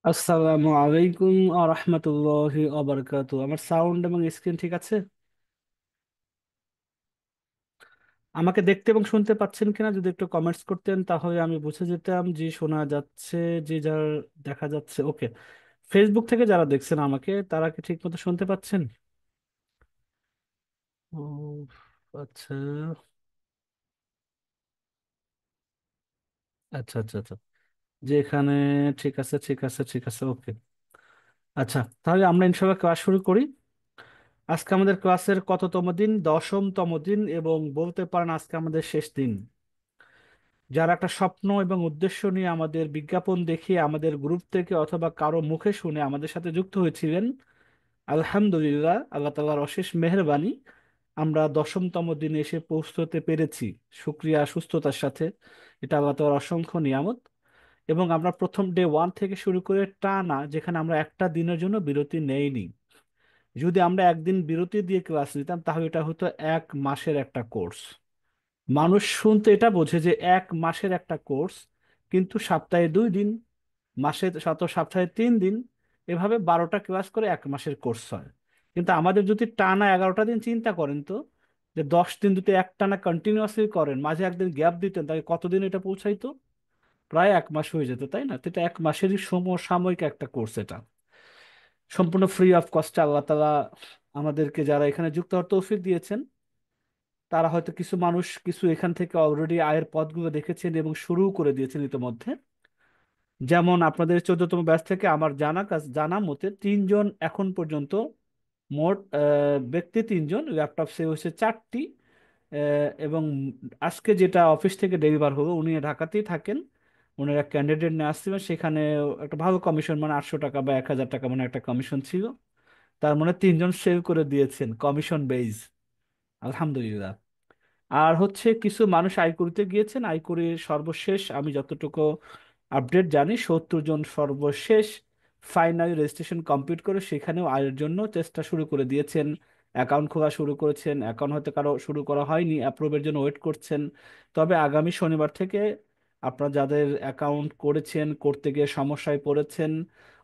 আসসালামু আলাইকুম আরহামতুল্লাহি আবরকাতু। আমার সাউন্ড এবং স্ক্রিন ঠিক আছে? আমাকে দেখতে এবং শুনতে পাচ্ছেন কিনা যদি একটু কমেন্টস করতেন তাহলে আমি বুঝে যেতাম যে শোনা যাচ্ছে, যে যার দেখা যাচ্ছে। ওকে। ফেসবুক থেকে যারা দেখছেন আমাকে, তারা কি ঠিক মতো শুনতে পাচ্ছেন? ও, আচ্ছা আচ্ছা আচ্ছা আচ্ছা। যে এখানে ঠিক আছে ঠিক আছে ঠিক আছে, ওকে। আচ্ছা, তাহলে আমরা ইনশাআল্লাহ ক্লাস শুরু করি। আজকে আমাদের ক্লাসের কততম দিন? 10তম দিন, এবং বলতে পারেন আজকে আমাদের শেষ দিন। যারা একটা স্বপ্ন এবং উদ্দেশ্য নিয়ে আমাদের বিজ্ঞাপন দেখিয়ে আমাদের গ্রুপ থেকে অথবা কারো মুখে শুনে আমাদের সাথে যুক্ত হয়েছিলেন, আলহামদুলিল্লাহ, আল্লাহ তাআলার অশেষ মেহেরবানি, আমরা 10তম দিনে এসে পৌঁছতে পেরেছি। শুক্রিয়া সুস্থতার সাথে। এটা আল্লাহ তাআলার অসংখ্য নিয়ামত। এবং আমরা প্রথম ডে 1 থেকে শুরু করে টানা, যেখানে আমরা একটা দিনের জন্য বিরতি নেইনি। যদি আমরা একদিন বিরতি দিয়ে ক্লাস নিতাম তাহলে এটা হতো 1 মাসের একটা কোর্স। মানুষ শুনতে এটা বোঝে যে 1 মাসের একটা কোর্স, কিন্তু সপ্তাহে 2 দিন, মাসে সপ্তাহে 3 দিন, এভাবে 12টা ক্লাস করে 1 মাসের কোর্স হয়। কিন্তু আমাদের যদি টানা 11টা দিন চিন্তা করেন তো, যে 10 দিন যদি একটানা কন্টিনিউয়াসলি করেন, মাঝে একদিন গ্যাপ দিতেন, তাহলে কতদিন এটা পৌঁছাইতো? প্রায় 1 মাস হয়ে যেত, তাই না? তো এটা 1 মাসেরই সমসাময়িক একটা কোর্স। এটা সম্পূর্ণ ফ্রি অফ কস্টে আল্লাহ তাআলা আমাদেরকে, যারা এখানে যুক্ত হওয়ার তৌফিক দিয়েছেন, তারা হয়তো কিছু মানুষ কিছু এখান থেকে অলরেডি আয়ের পথগুলো দেখেছেন এবং শুরু করে দিয়েছেন ইতিমধ্যে। যেমন আপনাদের 14তম ব্যাচ থেকে আমার জানা মতে 3 জন এখন পর্যন্ত, মোট ব্যক্তি 3 জন, ল্যাপটপ সেল হয়েছে 4টি। এবং আজকে যেটা অফিস থেকে ডেলিভার হলো, উনি ঢাকাতেই থাকেন। উনি এক ক্যান্ডিডেট নিয়ে আসছিলেন, সেখানে একটা ভালো কমিশন, মানে 800 টাকা বা 1000 টাকা মানে একটা কমিশন ছিল। তার মানে 3 জন সেল করে দিয়েছেন কমিশন বেজ। আলহামদুলিল্লাহ। আর হচ্ছে কিছু মানুষ আইকুরিতে গিয়েছেন। আইকুরির সর্বশেষ আমি যতটুকু আপডেট জানি, 70 জন সর্বশেষ ফাইনালি রেজিস্ট্রেশন কমপ্লিট করে সেখানেও আয়ের জন্য চেষ্টা শুরু করে দিয়েছেন। অ্যাকাউন্ট খোলা শুরু করেছেন, অ্যাকাউন্ট হয়তো কারো শুরু করা হয়নি, অ্যাপ্রুভের জন্য ওয়েট করছেন। তবে আগামী শনিবার থেকে আপনারা যাদের অ্যাকাউন্ট করেছেন, করতে গিয়ে সমস্যায় পড়েছেন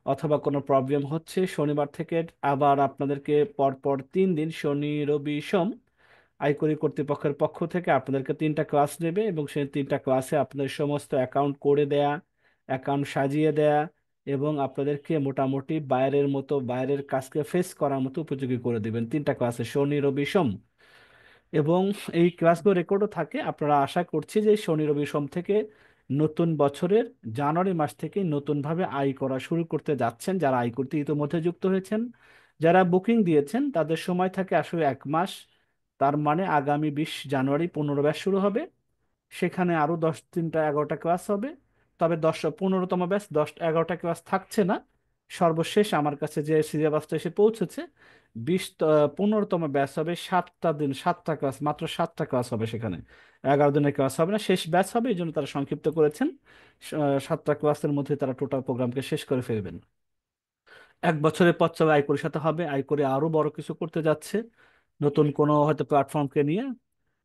অথবা কোনো প্রবলেম হচ্ছে, শনিবার থেকে আবার আপনাদেরকে পরপর 3 দিন, শনি রবি সোম, আয়করি কর্তৃপক্ষের পক্ষ থেকে আপনাদেরকে 3টা ক্লাস নেবে, এবং সেই 3টা ক্লাসে আপনাদের সমস্ত অ্যাকাউন্ট করে দেয়া, অ্যাকাউন্ট সাজিয়ে দেয়া, এবং আপনাদেরকে মোটামুটি বাইরের মতো, বাইরের কাজকে ফেস করার মতো উপযোগী করে দিবেন 3টা ক্লাসে, শনি রবি সোম। এবং এই ক্লাসগুলো রেকর্ডও থাকে। আপনারা আশা করছি যে শনি রবি সোম থেকে নতুন বছরের জানুয়ারি মাস থেকে নতুনভাবে আয় করা শুরু করতে যাচ্ছেন, যারা আয় করতে ইতিমধ্যে যুক্ত হয়েছেন। যারা বুকিং দিয়েছেন তাদের সময় থাকে আসলে 1 মাস। তার মানে আগামী 20 জানুয়ারি 15 ব্যাচ শুরু হবে। সেখানে আরো 10 দিনটা 11টা ক্লাস হবে। তবে 15তম ব্যাচ 11টা ক্লাস থাকছে না। সর্বশেষ আমার কাছে যে সিলেবাসটা এসে পৌঁছেছে, 15তম ব্যাচ হবে 7টা দিন, 7টা ক্লাস, মাত্র 7টা ক্লাস হবে সেখানে। 11 দিনের ক্লাস হবে না, শেষ ব্যাচ হবে, এই জন্য তারা সংক্ষিপ্ত করেছেন। 7টা ক্লাসের মধ্যে তারা টোটাল প্রোগ্রামকে শেষ করে ফেলবেন। 1 বছরের পর চলে আইকোরের সাথে হবে। আইকোরে আরো বড় কিছু করতে যাচ্ছে, নতুন কোনো হয়তো প্ল্যাটফর্মকে নিয়ে।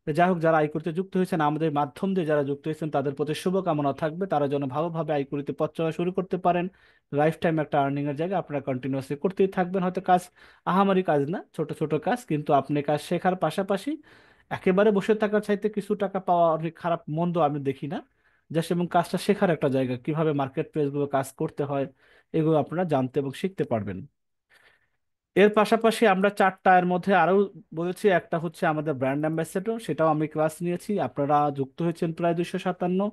তো যাই হোক, যারা আইকুরিতে যুক্ত হয়েছেন, আমাদের মাধ্যম দিয়ে যারা যুক্ত হয়েছেন, তাদের প্রতি শুভকামনা থাকবে। তারা যেন ভালোভাবে আইকুরিতে পথ চলা শুরু করতে পারেন। লাইফ টাইম একটা আর্নিং এর জায়গা, আপনারা কন্টিনিউয়াসলি করতেই থাকবেন। হয়তো কাজ আহামরি কাজ না, ছোট ছোট কাজ, কিন্তু আপনি কাজ শেখার পাশাপাশি একেবারে বসে থাকার চাইতে কিছু টাকা পাওয়া অনেক খারাপ মন্দ আমি দেখি না। জাস্ট এবং কাজটা শেখার একটা জায়গা, কিভাবে মার্কেট প্লেস গুলো কাজ করতে হয়, এগুলো আপনারা জানতে এবং শিখতে পারবেন। এর পাশাপাশি আমরা 4টা এর মধ্যে আরো বলেছি, একটা হচ্ছে আমাদের ব্র্যান্ড অ্যাম্বাসেডর, সেটাও আমি ক্লাস নিয়েছি। আপনারা যুক্ত হয়েছেন প্রায় 257।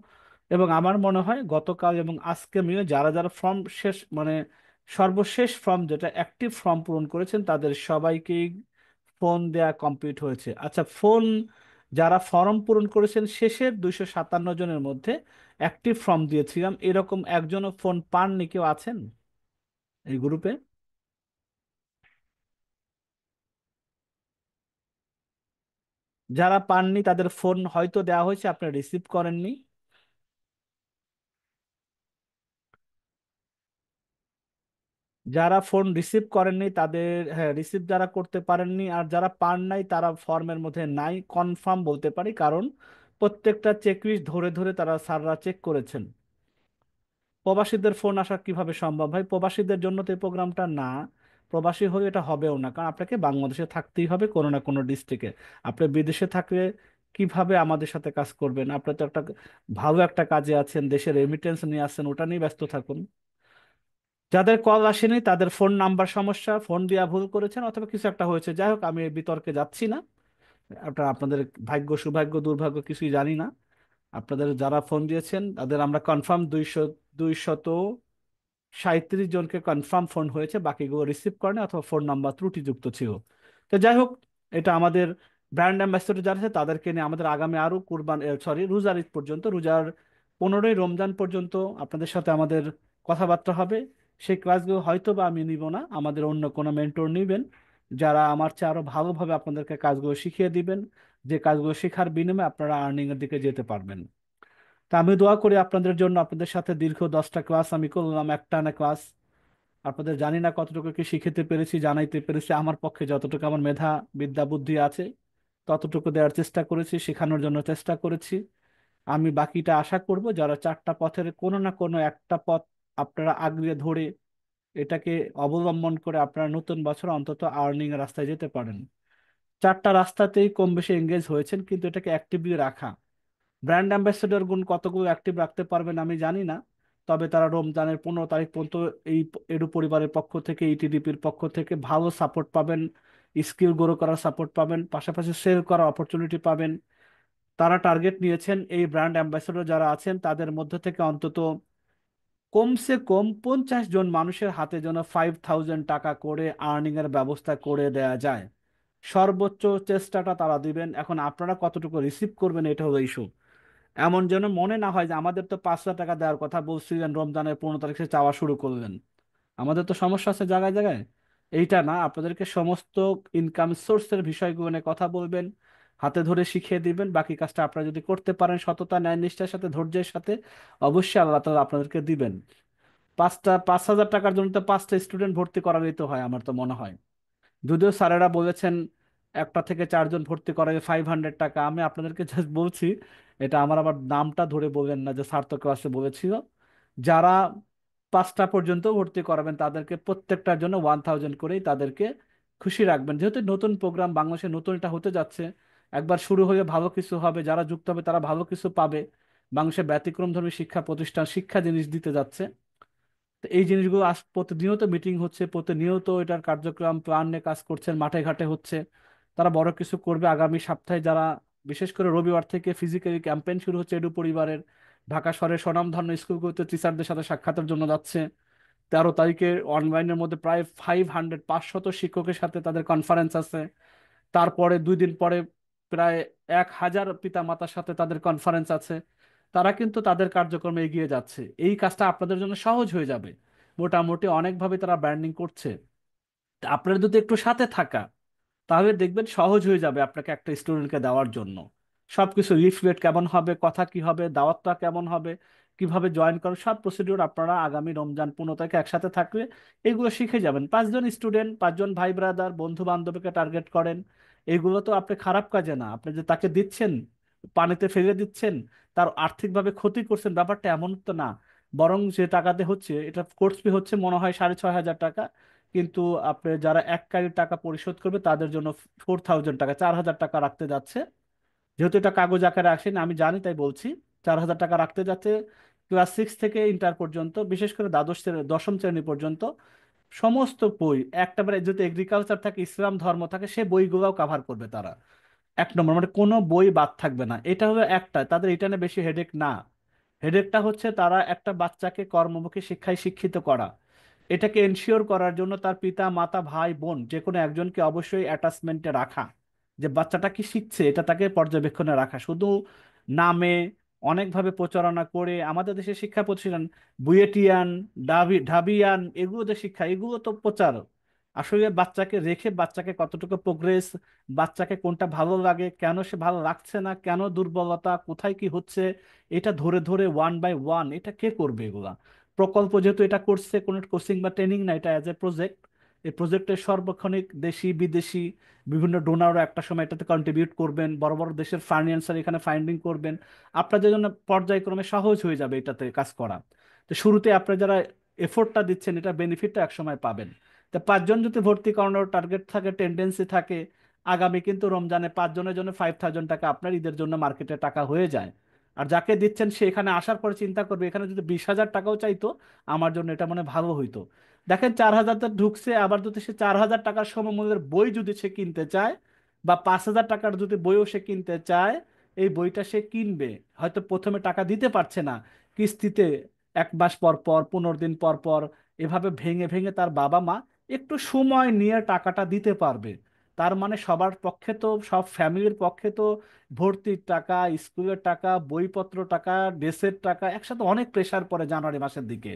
এবং আমার মনে হয় গতকাল এবং আজকে মিলে যারা যারা ফর্ম শেষ, মানে সর্বশেষ ফর্ম যেটা অ্যাক্টিভ ফর্ম পূরণ করেছেন, তাদের সবাইকেই ফোন দেয়া কমপ্লিট হয়েছে। আচ্ছা, ফোন যারা ফর্ম পূরণ করেছেন শেষের 257 জনের মধ্যে, অ্যাক্টিভ ফর্ম দিয়েছিলাম এরকম একজনও ফোন পাননি, কেউ আছেন এই গ্রুপে? যারা পাননি তাদের ফোন হয়তো দেওয়া হয়েছে, আপনারা রিসিভ করেননি। যারা ফোন রিসিভ করেননি তাদের, হ্যাঁ, রিসিভ যারা করতে পারেননি আর যারা পান নাই, তারা ফর্মের মধ্যে নাই কনফার্ম বলতে পারি, কারণ প্রত্যেকটা চেকলিস্ট ধরে ধরে তারা স্যাররা চেক করেছেন। প্রবাসীদের ফোন আসা কিভাবে সম্ভব ভাই? প্রবাসীদের জন্য তো এই প্রোগ্রামটা না। প্রবাসী হয়ে এটা হবেও না, কারণ আপনাকে বাংলাদেশে থাকতেই হবে কোনো না কোনো ডিস্ট্রিক্টে। আপনি বিদেশে থাকলে কিভাবে আমাদের সাথে কাজ করবেন? আপনি তো একটা ভালো একটা কাজে আছেন, দেশের রেমিটেন্স নিয়ে আসছেন, ওটা নিয়ে ব্যস্ত থাকুন। যাদের কল আসেনি তাদের ফোন নাম্বার সমস্যা, ফোন দিয়া ভুল করেছেন অথবা কিছু একটা হয়েছে, যাই হোক আমি এই বিতর্কে যাচ্ছি না। আপনাদের ভাগ্য সুভাগ্য দুর্ভাগ্য কিছুই জানি না। আপনাদের যারা ফোন দিয়েছেন তাদের আমরা কনফার্ম 237 জনকে কনফার্ম ফোন হয়েছে, বাকিগুলো রিসিভ করেনি অথবা ফোন নাম্বার ত্রুটিযুক্ত ছিল। তো যাই হোক, এটা আমাদের ব্র্যান্ড অ্যাম্বাসেডর যারা আছে তাদেরকে নিয়ে আমাদের আগামী আরো রোজার ঈদ পর্যন্ত, রোজার 15ই রমজান পর্যন্ত আপনাদের সাথে আমাদের কথাবার্তা হবে। সেই ক্লাসগুলো হয়তো বা আমি নিব না, আমাদের অন্য কোনো মেন্টর নিবেন, যারা আমার চেয়ে আরো ভালোভাবে আপনাদেরকে কাজগুলো শিখিয়ে দিবেন, যে কাজগুলো শেখার বিনিময়ে আপনারা আর্নিং এর দিকে যেতে পারবেন। তা আমি দোয়া করি আপনাদের জন্য, আপনাদের সাথে দীর্ঘ 10টা ক্লাস আমি করলাম, একটানা ক্লাস। আপনাদের জানি না কতটুকু কি শিখতে পেরেছি, জানাইতে পেরেছি, আমার পক্ষে যতটুকু আমার মেধা বিদ্যা বুদ্ধি আছে ততটুকু দেওয়ার চেষ্টা করেছি, শেখানোর জন্য চেষ্টা করেছি। আমি বাকিটা আশা করব যারা 4টা পথের কোনো না কোনো একটা পথ আপনারা আগলে ধরে এটাকে অবলম্বন করে আপনারা নতুন বছর অন্তত আর্নিং এর রাস্তায় যেতে পারেন। 4টা রাস্তাতেই কম বেশি এঙ্গেজ হয়েছেন, কিন্তু এটাকে অ্যাক্টিভলি রাখা। ব্র্যান্ড অ্যাম্বাসেডর গুণ কতগুলো অ্যাক্টিভ রাখতে পারবেন আমি জানি না, তবে তারা রমজানের 15 তারিখ পর্যন্ত এই এডু পরিবারের পক্ষ থেকে, ইটিডিপির পক্ষ থেকে ভালো সাপোর্ট পাবেন, স্কিল গ্রো করার সাপোর্ট পাবেন, পাশাপাশি সেল করার অপরচুনিটি পাবেন। তারা টার্গেট নিয়েছেন এই ব্র্যান্ড অ্যাম্বাসেডর যারা আছেন তাদের মধ্যে থেকে অন্তত কমসে কম 50 জন মানুষের হাতে যেন 5,000 টাকা করে আর্নিং এর ব্যবস্থা করে দেয়া যায়। সর্বোচ্চ চেষ্টাটা তারা দিবেন, এখন আপনারা কতটুকু রিসিভ করবেন এটা হলো ইস্যু। এমন যেন মনে না হয় যে আমাদের তো 5,000 টাকা দেওয়ার কথা বলছিলেন, রমজানের 15 তারিখে চাওয়া শুরু করলেন। আমাদের তো সমস্যা আছে জায়গায় জায়গায়। এইটা না, আপনাদেরকে সমস্ত ইনকাম সোর্সের বিষয়গুলো নিয়ে কথা বলবেন, হাতে ধরে শিখিয়ে দিবেন। বাকি কাজটা আপনারা যদি করতে পারেন সততা ন্যায় নিষ্ঠার সাথে, ধৈর্যের সাথে, অবশ্যই আল্লাহ তাআলা আপনাদেরকে দিবেন। 5,000 টাকার জন্য তো 5টা স্টুডেন্ট ভর্তি করালেই তো হয় আমার তো মনে হয়। যদিও স্যারেরা বলেছেন 1 থেকে 4 জন ভর্তি করাবে 500 টাকা, আমি আপনাদেরকে জাস্ট বলছি, এটা আমার আবার নামটা ধরে বলবেন না যে স্যার তো ক্লাসে বলেছিল। যারা 5টা পর্যন্ত ভর্তি করাবেন তাদেরকে প্রত্যেকটার জন্য 1,000 করেই তাদেরকে খুশি রাখবেন, যেহেতু নতুন প্রোগ্রাম বাংলাদেশে নতুন এটা হতে যাচ্ছে। একবার শুরু হয়ে ভালো কিছু হবে, যারা যুক্ত হবে তারা ভালো কিছু পাবে। বাংলাদেশে ব্যতিক্রমধর্মী শিক্ষা প্রতিষ্ঠান শিক্ষা জিনিস দিতে যাচ্ছে। তো এই জিনিসগুলো প্রতিনিয়ত মিটিং হচ্ছে, প্রতিনিয়ত এটার কার্যক্রম প্ল্যান নিয়ে কাজ করছেন, মাঠে ঘাটে হচ্ছে। তারা বড় কিছু করবে আগামী সপ্তাহে। যারা বিশেষ করে রবিবার থেকে ফিজিক্যালি ক্যাম্পেইন শুরু হচ্ছে এডু পরিবারের, ঢাকা শহরের স্বনামধন্য স্কুলগুলোতে টিচারদের সাথে সাক্ষাতের জন্য যাচ্ছে। 13 তারিখে অনলাইনের মধ্যে প্রায় 500 শিক্ষকের সাথে তাদের কনফারেন্স আছে। তারপরে 2 দিন পরে প্রায় 1,000 পিতামাতার সাথে তাদের কনফারেন্স আছে। তারা কিন্তু তাদের কার্যক্রমে এগিয়ে যাচ্ছে, এই কাজটা আপনাদের জন্য সহজ হয়ে যাবে। মোটামুটি অনেকভাবে তারা ব্র্যান্ডিং করছে। তা আপনার যদি একটু সাথে থাকা, তাহলে দেখবেন সহজ হয়ে যাবে আপনাকে একটা স্টুডেন্টকে দেওয়ার জন্য। সবকিছু লিফলেট কেমন হবে, কথা কি হবে, দাওয়াতটা কেমন হবে, কিভাবে জয়েন করেন, সব প্রসিডিওর আপনারা আগামী রমজান 15 তারিখে একসাথে থাকলে এগুলো শিখে যাবেন। 5 জন স্টুডেন্ট, 5 জন ভাই ব্রাদার বন্ধু বান্ধবীকে টার্গেট করেন। এগুলো তো আপনি খারাপ কাজে না, আপনি যে তাকে দিচ্ছেন, পানিতে ফেলে দিচ্ছেন, তার আর্থিকভাবে ক্ষতি করছেন, ব্যাপারটা এমন তো না। বরং যে টাকাতে হচ্ছে, এটা কোর্স ফি হচ্ছে মনে হয় 6,500 টাকা, কিন্তু আপনি যারা এককালীন টাকা পরিশোধ করবে তাদের জন্য 4,000 টাকা, 4,000 টাকা রাখতে যাচ্ছে। যেহেতু এটা কাগজ আকারে আসেনি আমি জানি তাই বলছি। 4,000 টাকা রাখতে যাচ্ছে ক্লাস 6 থেকে ইন্টার পর্যন্ত, বিশেষ করে দশম শ্রেণী পর্যন্ত সমস্ত বই। একটা মানে যদি এগ্রিকালচার থাকে, ইসলাম ধর্ম থাকে, সে বইগুলোও কাভার করবে তারা। 1 নম্বর মানে কোনো বই বাদ থাকবে না, এটা হলো একটা তাদের। এটা নিয়ে বেশি হেডেক না। হেডেকটা হচ্ছে তারা একটা বাচ্চাকে কর্মমুখী শিক্ষায় শিক্ষিত করা। এটাকে এনশিওর করার জন্য তার পিতা মাতা ভাই বোন যে কোনো একজনকে অবশ্যই অ্যাটাচমেন্টে রাখা, যে বাচ্চাটা কি শিখছে এটা তাকে পর্যবেক্ষণে রাখা। শুধু নামে অনেকভাবে প্রচারণা করে আমাদের দেশের শিক্ষা প্রতিষ্ঠান, বুয়েটিয়ান, ঢাবিয়ান, এগুলো যে শিক্ষা, এগুলো তো প্রচার। আসলে বাচ্চাকে রেখে বাচ্চাকে কতটুকু প্রোগ্রেস, বাচ্চাকে কোনটা ভালো লাগে, কেন সে ভালো লাগছে না, কেন দুর্বলতা, কোথায় কি হচ্ছে, এটা ধরে ধরে 1 বাই 1 এটা কে করবে? এগুলা প্রকল্প যেহেতু এটা করছে, কোনো কোচিং বা ট্রেনিং না, এটা অ্যাজ এ প্রজেক্ট। এই প্রজেক্টের সার্বক্ষণিক দেশি বিদেশি বিভিন্ন ডোনারও একটা সময় এটাতে কন্ট্রিবিউট করবেন, বড় বড় দেশের ফাইন্যান্সার এখানে ফান্ডিং করবেন। আপনাদের জন্য পর্যায়ক্রমে সহজ হয়ে যাবে এটাতে কাজ করা। তো শুরুতে আপনারা যারা এফোর্টটা দিচ্ছেন এটা বেনিফিটটা একসময় পাবেন। তো 5 জন যদি ভর্তি করানোর টার্গেট থাকে, টেন্ডেন্সি থাকে, আগামী কিন্তু রমজানে 5 জনের জন্য 5,000 টাকা আপনার ঈদের জন্য মার্কেটে টাকা হয়ে যায়। আর যাকে দিচ্ছেন সে এখানে আসার পরে চিন্তা করবে এখানে যদি 20,000 টাকাও চাইতো আমার জন্য এটা মনে হয় ভালো হইতো। দেখেন 4,000 ঢুকছে, আবার যদি সে 4,000 টাকার সমমূল্যের বই যদি সে কিনতে চায়, বা 5,000 টাকার যদি বইও সে কিনতে চায়, এই বইটা সে কিনবে। হয়তো প্রথমে টাকা দিতে পারছে না, কিস্তিতে 1 মাস পর পর, 15 দিন পর পর, এভাবে ভেঙে ভেঙে তার বাবা মা একটু সময় নিয়ে টাকাটা দিতে পারবে। তার মানে সবার পক্ষে তো, সব ফ্যামিলির পক্ষে তো ভর্তির টাকা, স্কুলের টাকা, বইপত্র টাকা, ড্রেসের টাকা, একসাথে অনেক প্রেসার পড়ে জানুয়ারি মাসের দিকে।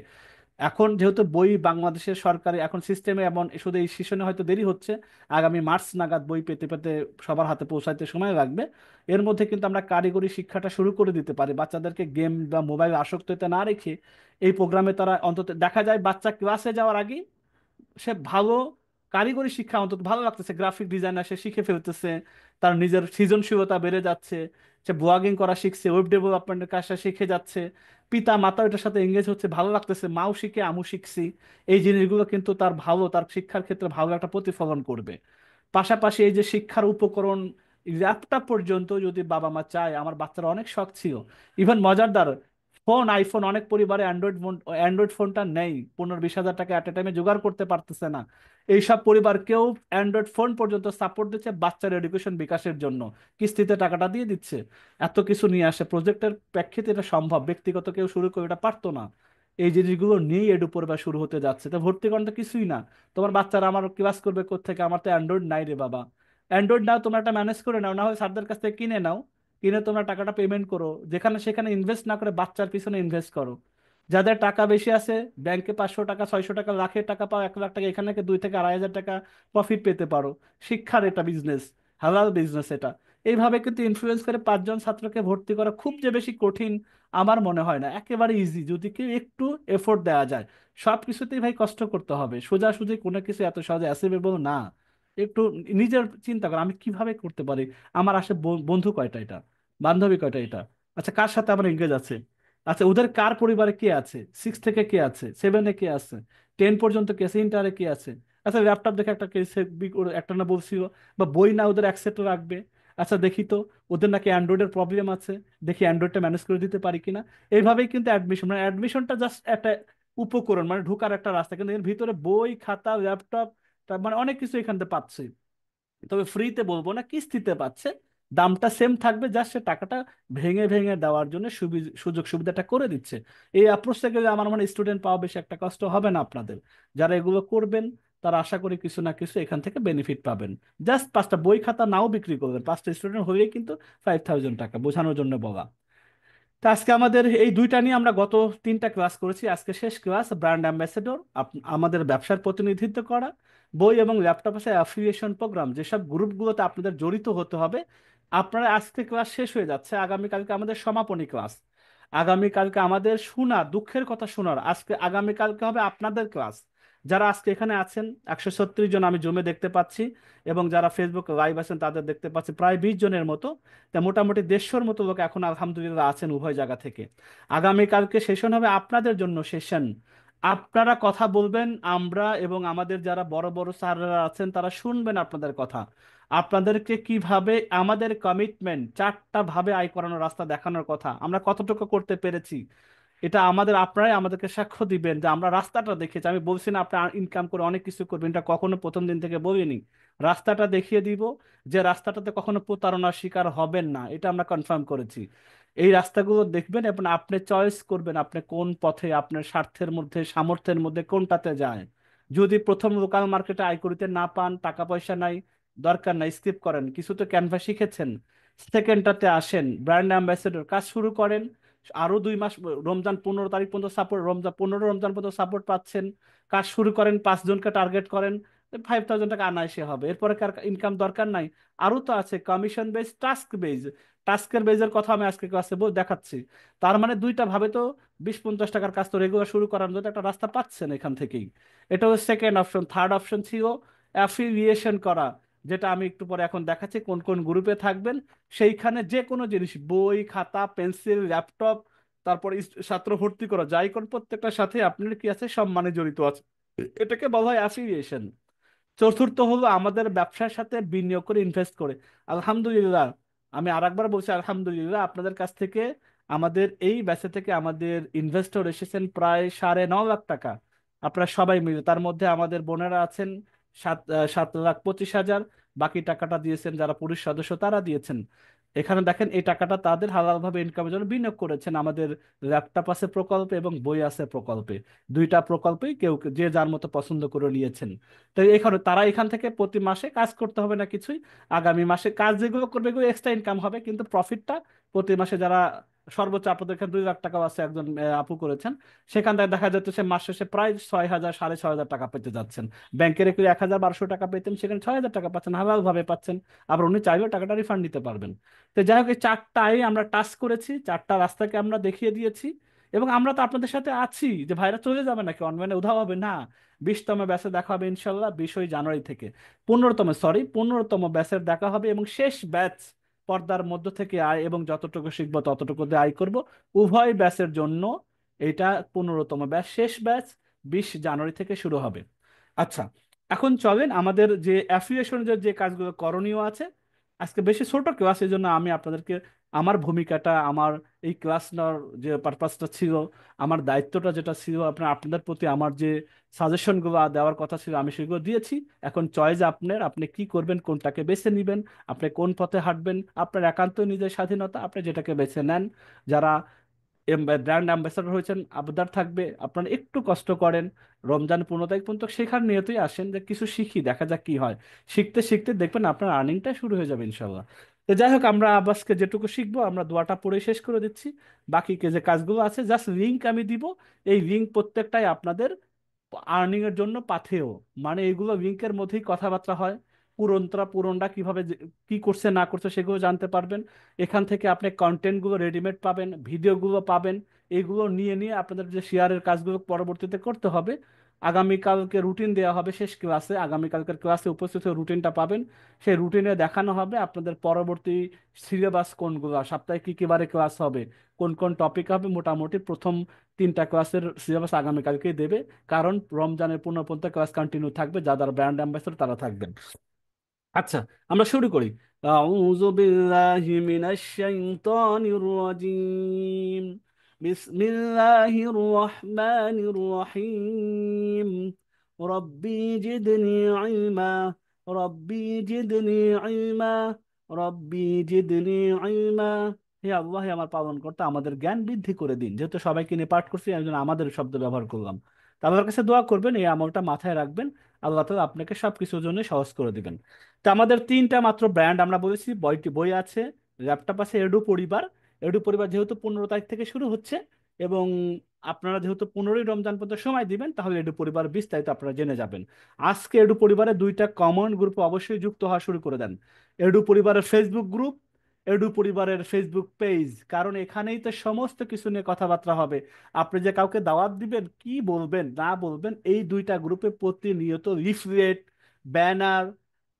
এখন যেহেতু বই বাংলাদেশের সরকারি এখন সিস্টেমে এমন, শুধু এই সেশনে হয়তো দেরি হচ্ছে, আগামী মার্চ নাগাদ বই পেতে পেতে সবার হাতে পৌঁছাইতে সময় লাগবে। এর মধ্যে কিন্তু আমরা কারিগরি শিক্ষাটা শুরু করে দিতে পারি, বাচ্চাদেরকে গেম বা মোবাইল আসক্ত হতে না রেখে এই প্রোগ্রামে তারা অন্তত, দেখা যায় বাচ্চা ক্লাসে যাওয়ার আগে সে ভালো কারিগরি শিক্ষা অন্তত ভালো লাগতেছে, গ্রাফিক ডিজাইনার সে শিখে ফেলতেছে, তার নিজের সৃজনশীলতা বেড়ে যাচ্ছে, সে ব্লগিং করা শিখছে, ওয়েব ডেভেলপমেন্টের কাজটা শিখে যাচ্ছে, পিতা মাতা এটার সাথে এঙ্গেজ হচ্ছে, ভালো লাগতেছে, মাও শিখে আমু শিখছি। এই জিনিসগুলো কিন্তু তার ভালো, তার শিক্ষার ক্ষেত্রে ভালো একটা প্রতিফলন করবে। পাশাপাশি এই যে শিক্ষার উপকরণ, ল্যাপটপ পর্যন্ত যদি বাবা মা চায়, আমার বাচ্চারা অনেক শখ ছিল, ইভেন মজারদার ফোন, আইফোন, অনেক পরিবারে অ্যান্ড্রয়েড ফোন, অ্যান্ড্রয়েড ফোনটা নেই, 15-20 হাজার টাকা এট এ টাইমে জোগাড় করতে পারতেছে না। এইসব পরিবারকেও অ্যান্ড্রয়েড ফোন পর্যন্ত সাপোর্ট দিচ্ছে বাচ্চার এডুকেশন বিকাশের জন্য, কিস্তিতে টাকাটা দিয়ে দিচ্ছে। এত কিছু নিয়ে আসে প্রজেক্টের প্রেক্ষিতে, এটা সম্ভব, ব্যক্তিগত কেউ শুরু করে এটা পারতো না। এই জিনিসগুলো নিয়েই এডু পরিবার শুরু হতে যাচ্ছে। তো ভর্তি করানো তো কিছুই না, তোমার বাচ্চারা আমার ক্লাস করবে কোত্থেকে, আমার তো অ্যান্ড্রয়েড নাই রে বাবা। অ্যান্ড্রয়েড নাও, তোমরা একটা ম্যানেজ করে নাও, না হয় স্যারদের কাছ থেকে কিনে নাও, কিনে তোমরা টাকাটা পেমেন্ট করো, যেখানে সেখানে ইনভেস্ট না করে বাচ্চার পিছনে ইনভেস্ট করো। যাদের টাকা বেশি আছে, ব্যাংকে 500 টাকা, 600 টাকা, লাখের টাকা পাও, 1 লাখ টাকা, এখানে থেকে 2 থেকে 2,500 টাকা প্রফিট পেতে পারো। শিক্ষার এটা বিজনেস, হালাল বিজনেস এটা। এইভাবে কিন্তু ইনফ্লুয়েন্স করে 5 জন ছাত্রকে ভর্তি করা খুব যে বেশি কঠিন আমার মনে হয় না, একেবারে ইজি যদি কেউ একটু এফোর্ট দেওয়া যায়। সব কিছুতেই ভাই কষ্ট করতে হবে, সোজাসুজি কোনো কিছু এত সহজে অ্যাচিভেবল না। একটু নিজের চিন্তা কর, আমি কিভাবে করতে পারি, আমার আসে বন্ধু কয়টা এটা, বান্ধবী কয়টা এটা, আচ্ছা কার সাথে আমার এঙ্গেজ আছে, আচ্ছা ওদের কার পরিবারে কে আছে, 6 থেকে কে আছে, 7-এ কে আছে, 10 পর্যন্ত কে আছে, ইন্টারে কে আছে। আচ্ছা ল্যাপটপ দেখে একটা কেস একটা না বলছিল, বা বই না ওদের অ্যাকসেপ্ট রাখবে। আচ্ছা দেখি তো, ওদের নাকি অ্যান্ড্রয়েডের প্রবলেম আছে, দেখি অ্যান্ড্রয়েডটা ম্যানেজ করে দিতে পারি কিনা। এইভাবেই কিন্তু অ্যাডমিশন, মানে অ্যাডমিশনটা জাস্ট একটা উপকরণ, মানে ঢোকার একটা রাস্তা, কিন্তু এর ভিতরে বই খাতা ল্যাপটপ, তার মানে অনেক কিছু এখান থেকে পাচ্ছে। তবে ফ্রিতে বলবো না, কিস্তিতে পাচ্ছে, দামটা সেম থাকবে, জাস্ট সে টাকাটা ভেঙে ভেঙে দেওয়ার জন্য সুযোগ সুবিধাটা করে দিচ্ছে। এই অ্যাপ্রোচ থেকে আমার মনে স্টুডেন্ট পাওয়া বেশি একটা কষ্ট হবে না আপনাদের। যারা এগুলো করবেন তারা আশা করি কিছু না কিছু এখান থেকে বেনিফিট পাবেন। জাস্ট 5টা বই খাতা নাও বিক্রি করবেন, 5টা স্টুডেন্ট হলেই কিন্তু 5,000 টাকা, বোঝানোর জন্য বলা। তো আজকে আমাদের এই দুইটা নিয়ে আমরা গত 3টা ক্লাস করেছি, আজকে শেষ ক্লাস, ব্র্যান্ড অ্যাম্বাসেডর, আমাদের ব্যবসার প্রতিনিধিত্ব করা, বই এবং ল্যাপটপ আছে অ্যাফিলিয়েশন প্রোগ্রাম, যেসব গ্রুপগুলোতে আপনাদের জড়িত হতে হবে। আপনারা আজকে ক্লাস শেষ হয়ে যাচ্ছে, আগামীকালকে আমাদের সমাপনী ক্লাস, আগামীকালকে আমাদের শোনার দুঃখের কথা শোনার, আজকে আগামীকালকে হবে আপনাদের ক্লাস। যারা আজকে এখানে আছেন 136 জন আমি জমে দেখতে পাচ্ছি, এবং যারা ফেসবুক লাইভ আছেন তাদের দেখতে পাচ্ছি প্রায় 20 জনের মতো। তা মোটামুটি 150-র মতো লোক এখন আলহামদুলিল্লাহ আছেন উভয় জায়গা থেকে। আগামীকালকে সেশন হবে আপনাদের জন্য সেশন, আপনারা কথা বলবেন, আমরা এবং আমাদের যারা বড় বড় স্যাররা আছেন তারা শুনবেন আপনাদের কথা। আপনাদেরকে কিভাবে আমাদের কমিটমেন্ট 4টা ভাবে আয় করানোর রাস্তা দেখানোর কথা, আমরা কতটুকু করতে পেরেছি, এটা আমাদের, আপনারাই আমাদেরকে সাক্ষ্য দিবেন যে আমরা রাস্তাটা দেখেছি। আমি বলছি না আপনি ইনকাম করে অনেক কিছু করবেন, এটা কখনো প্রথম দিন থেকে বলিনি। রাস্তাটা দেখিয়ে দিব, যে রাস্তাটাতে কখনো প্রতারণার শিকার হবেন না, এটা আমরা কনফার্ম করেছি। এই রাস্তাগুলো দেখবেন এবং আপনি চয়েস করবেন আপনি কোন পথে আপনার স্বার্থের মধ্যে, সামর্থ্যের মধ্যে কোনটাতে যায়। যদি প্রথম লোকাল মার্কেটে আয় করিতে না পান, টাকা পয়সা নাই, দরকার নাই, স্কিপ করেন, কিছু তো ক্যানভা শিখেছেন, সেকেন্ডটাতে আসেন, ব্র্যান্ড অ্যাম্বাসেডর কাজ শুরু করেন। আরো 2 মাস, রমজান 15 তারিখ পর্যন্ত সাপোর্ট, রমজান 15 রমজান পর্যন্ত সাপোর্ট পাচ্ছেন, কাজ শুরু করেন, 5 জনকে টার্গেট করেন, 5,000 টাকা আনাইসে হবে, এরপরে কার ইনকাম দরকার নাই? আরো তো আছে কমিশন বেস, টাস্ক বেস। টাস্কের বেজের কথা আমি আজকে ক্লাসে দেখাচ্ছি। তার মানে দুইটা ভাবে তো 20-50 টাকার কাজ তো রেগুলার শুরু করার মতো একটা রাস্তা পাচ্ছেন এখান থেকেই। এটা হচ্ছে সেকেন্ড অপশন। থার্ড অপশন ছিল অ্যাফিলিয়েশন করা, যেটা আমি একটু পরে এখন দেখাচ্ছি কোন কোন গ্রুপে থাকবেন। সেইখানে যে কোনো জিনিস, বই খাতা পেন্সিল ল্যাপটপ, তারপরে ছাত্র ভর্তি করা, যাই কোন প্রত্যেকটার সাথে আপনার কি আছে, সম্মানে জড়িত আছে। এটাকে বলা হয় অ্যাফিলিয়েশন। চতুর্থ হলো আমাদের ব্যবসার সাথে বিনিয়োগ করে, ইনভেস্ট করে। আলহামদুলিল্লাহ, আমি আরেকবার বলছি আলহামদুলিল্লাহ, আপনাদের কাছ থেকে আমাদের এই ব্যাচে থেকে আমাদের ইনভেস্টর এসেছেন প্রায় 9.5 লাখ টাকা। আপনারা সবাই মিলে, তার মধ্যে আমাদের বোনেরা আছেন 7,25,000। বাকি টাকাটা দিয়েছেন যারা পুরুষ সদস্য, তারা দিয়েছেন। এখানে দেখেন এই টাকাটা তাদের হালালভাবে ইনকামের জন্য বিনিয়োগ করেছেন আমাদের ল্যাপটপ আছে প্রকল্পে এবং বই আছে প্রকল্পে। দুইটা প্রকল্পেই কেউ যে যার মতো পছন্দ করে নিয়েছেন। তো এখানে তারা এখান থেকে প্রতি মাসে কাজ করতে হবে না কিছুই। আগামী মাসে কাজ যেগুলো করবে এগুলো এক্সট্রা ইনকাম হবে, কিন্তু প্রফিটটা প্রতি মাসে যারা সর্বোচ্চ আপনাদের এখানে 2 লাখ টাকাও আছে, একজন আপু করেছেন, সেখান থেকে দেখা যাচ্ছে সে মাস শেষে প্রায় 6,000 6,500 টাকা পেতে যাচ্ছেন। ব্যাংকের একটু 1,000 1,200 টাকা পেতেন, সেখানে 6,000 টাকা পাচ্ছেন, হালাল ভাবে পাচ্ছেন। আবার উনি চাইলেও টাকাটা রিফান্ড নিতে পারবেন। তো যাই হোক, এই চারটাই আমরা টাচ করেছি, চারটা রাস্তাকে আমরা দেখিয়ে দিয়েছি। এবং আমরা তো আপনাদের সাথে আছি, যে ভাইরা চলে যাবে নাকি অনলাইনে উধাও হবে না। 20তম ব্যাচে দেখা হবে ইনশাল্লাহ 20 জানুয়ারি থেকে। 15তম ব্যাচের দেখা হবে, এবং শেষ ব্যাচ পর্দার মধ্য থেকে আয়, এবং যতটুকু শিখবো ততটুকু দিয়ে আয় করব। উভয় ব্যাচের জন্য এটা 15তম ব্যাচ, শেষ ব্যাচ 20 জানুয়ারি থেকে শুরু হবে। আচ্ছা, এখন চলেন আমাদের যে অ্যাফিলিয়েশনের যে কাজগুলো করণীয় আছে। আজকে বেশি ছোট ক্লাস, এই জন্য আমি আপনাদেরকে আমার ভূমিকাটা, আমার এই ক্লাস নেওয়ার যে পারপাসটা ছিল, আমার দায়িত্বটা যেটা ছিল, আপনাদের প্রতি আমার যে সাজেশনগুলো দেওয়ার কথা ছিল আমি সেগুলো দিয়েছি। এখন চয়েস আপনার, আপনি কি করবেন, কোনটাকে বেছে নেবেন, আপনি কোন পথে হাঁটবেন, আপনার একান্ত নিজের স্বাধীনতা, আপনি যেটাকে বেছে নেন। যারা ব্র্যান্ড অ্যাম্বাসাডর হয়েছেন, আবদার থাকবে আপনারা একটু কষ্ট করেন, রমজান 15 তারিখ পর্যন্ত শেখার নিয়তেই আসেন, যে কিছু শিখি, দেখা যাক কি হয়। শিখতে শিখতে দেখবেন আপনার আর্নিংটা শুরু হয়ে যাবে ইনশাল্লাহ। তো যাই হোক, আমরা আব্বাসকে যেটুকু শিখবো আমরা দোয়াটা পড়ে শেষ করে দিচ্ছি। বাকি যে কাজগুলো আছে জাস্ট লিঙ্ক আমি দিব। এই লিঙ্ক প্রত্যেকটাই আপনাদের আর্নিং এর জন্য পাথেয়। মানে এগুলো লিঙ্কের মধ্যেই কথাবার্তা হয়। পুরনটা কিভাবে কি করছে না করছে সেগুলো জানতে পারবেন। এখান থেকে আপনি কন্টেন্ট গুলো রেডিমেড পাবেন, ভিডিওগুলো পাবেন। এগুলো নিয়ে নিয়ে আপনাদের যে শেয়ারের কাজগুলো পরবর্তীতে করতে হবে। আগামীকালকে রুটিন দেওয়া হবে শেষ ক্লাসে, আগামীকালকের ক্লাসে উপস্থিত হয়ে রুটিনটা পাবেন। সেই রুটিনে দেখানো হবে আপনাদের পরবর্তী সিলেবাস কোনগুলো, সপ্তাহে কি কি বারে ক্লাস হবে, কোন কোন টপিক হবে। মোটামুটি প্রথম 3টা ক্লাসের সিলেবাস আগামীকালকেই দেবে। কারণ রমজানের পূর্ণপন্থা ক্লাস কন্টিনিউ থাকবে, যারা ব্র্যান্ড অ্যাম্বাসেডর তারা থাকবেন। আচ্ছা, আমরা শুরু করি। আউযু বিল্লাহি মিনাশ শাইতানির রাজীম। বিসমিল্লাহির রহমানির রহিম। রব্বি জিদনি ইলমা, রব্বি জিদনি ইলমা, রব্বি জিদনি ইলমা। হে আল্লাহ, হে আমার পালন করতে আমাদের জ্ঞান বৃদ্ধি করে দিন। যেহেতু সবাইকে নিয়ে পাঠ করছি, একজন আমাদের শব্দ ব্যবহার করলাম। তা আল্লাহর কাছে দোয়া করবেন, এই আমলটা মাথায় রাখবেন। আল্লাহ তাআলা আপনাকে সবকিছুর জন্য সহজ করে দিবেন। তো আমাদের 3টা মাত্র ব্র্যান্ড আমরা বলেছি, বই আছে, ল্যাপটপ আছে, এডু পরিবার। এডু পরিবার যেহেতু 15 তারিখ থেকে শুরু হচ্ছে, এবং আপনারা যেহেতু 15ই রমজান পর্যন্ত সময় দিবেন, তাহলে এডু পরিবার বিস্তারিত আপনারা জেনে যাবেন। আজকে এডু পরিবারের 2টা কমন গ্রুপে অবশ্যই যুক্ত হওয়া শুরু করে দেন। এডু পরিবারের ফেসবুক গ্রুপ, এডু পরিবারের ফেসবুক পেজ। কারণ এখানেই তো সমস্ত কিছু নিয়ে কথাবার্তা হবে। আপনি যে কাউকে দাওয়াত দিবেন, কি বলবেন না বলবেন, এই 2টা গ্রুপে প্রতিনিয়ত লিফলেট, ব্যানার,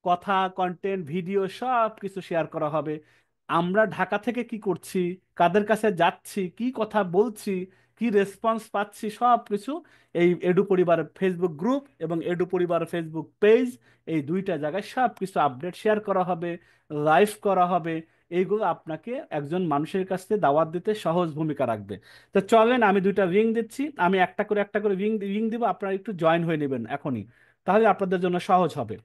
কথা, কন্টেন্ট, ভিডিও সব কিছু শেয়ার করা হবে। আমরা ঢাকা থেকে কি করছি, কাদের কাছে যাচ্ছি, কি কথা বলছি, কি রেসপন্স পাচ্ছি, সব কিছু এই এডু পরিবারের ফেসবুক গ্রুপ এবং এডু পরিবারের ফেসবুক পেজ, এই 2টা জায়গায় সব কিছু আপডেট শেয়ার করা হবে, লাইভ করা হবে। এইগুলো আপনাকে একজন মানুষের কাছে দাওয়াত দিতে সহজ ভূমিকা রাখবে। তো চলেন, আমি 2টা লিঙ্ক দিচ্ছি, আমি একটা করে লিঙ্ক দিব, আপনারা একটু জয়েন হয়ে নেবেন এখনই, তাহলে আপনাদের জন্য সহজ হবে।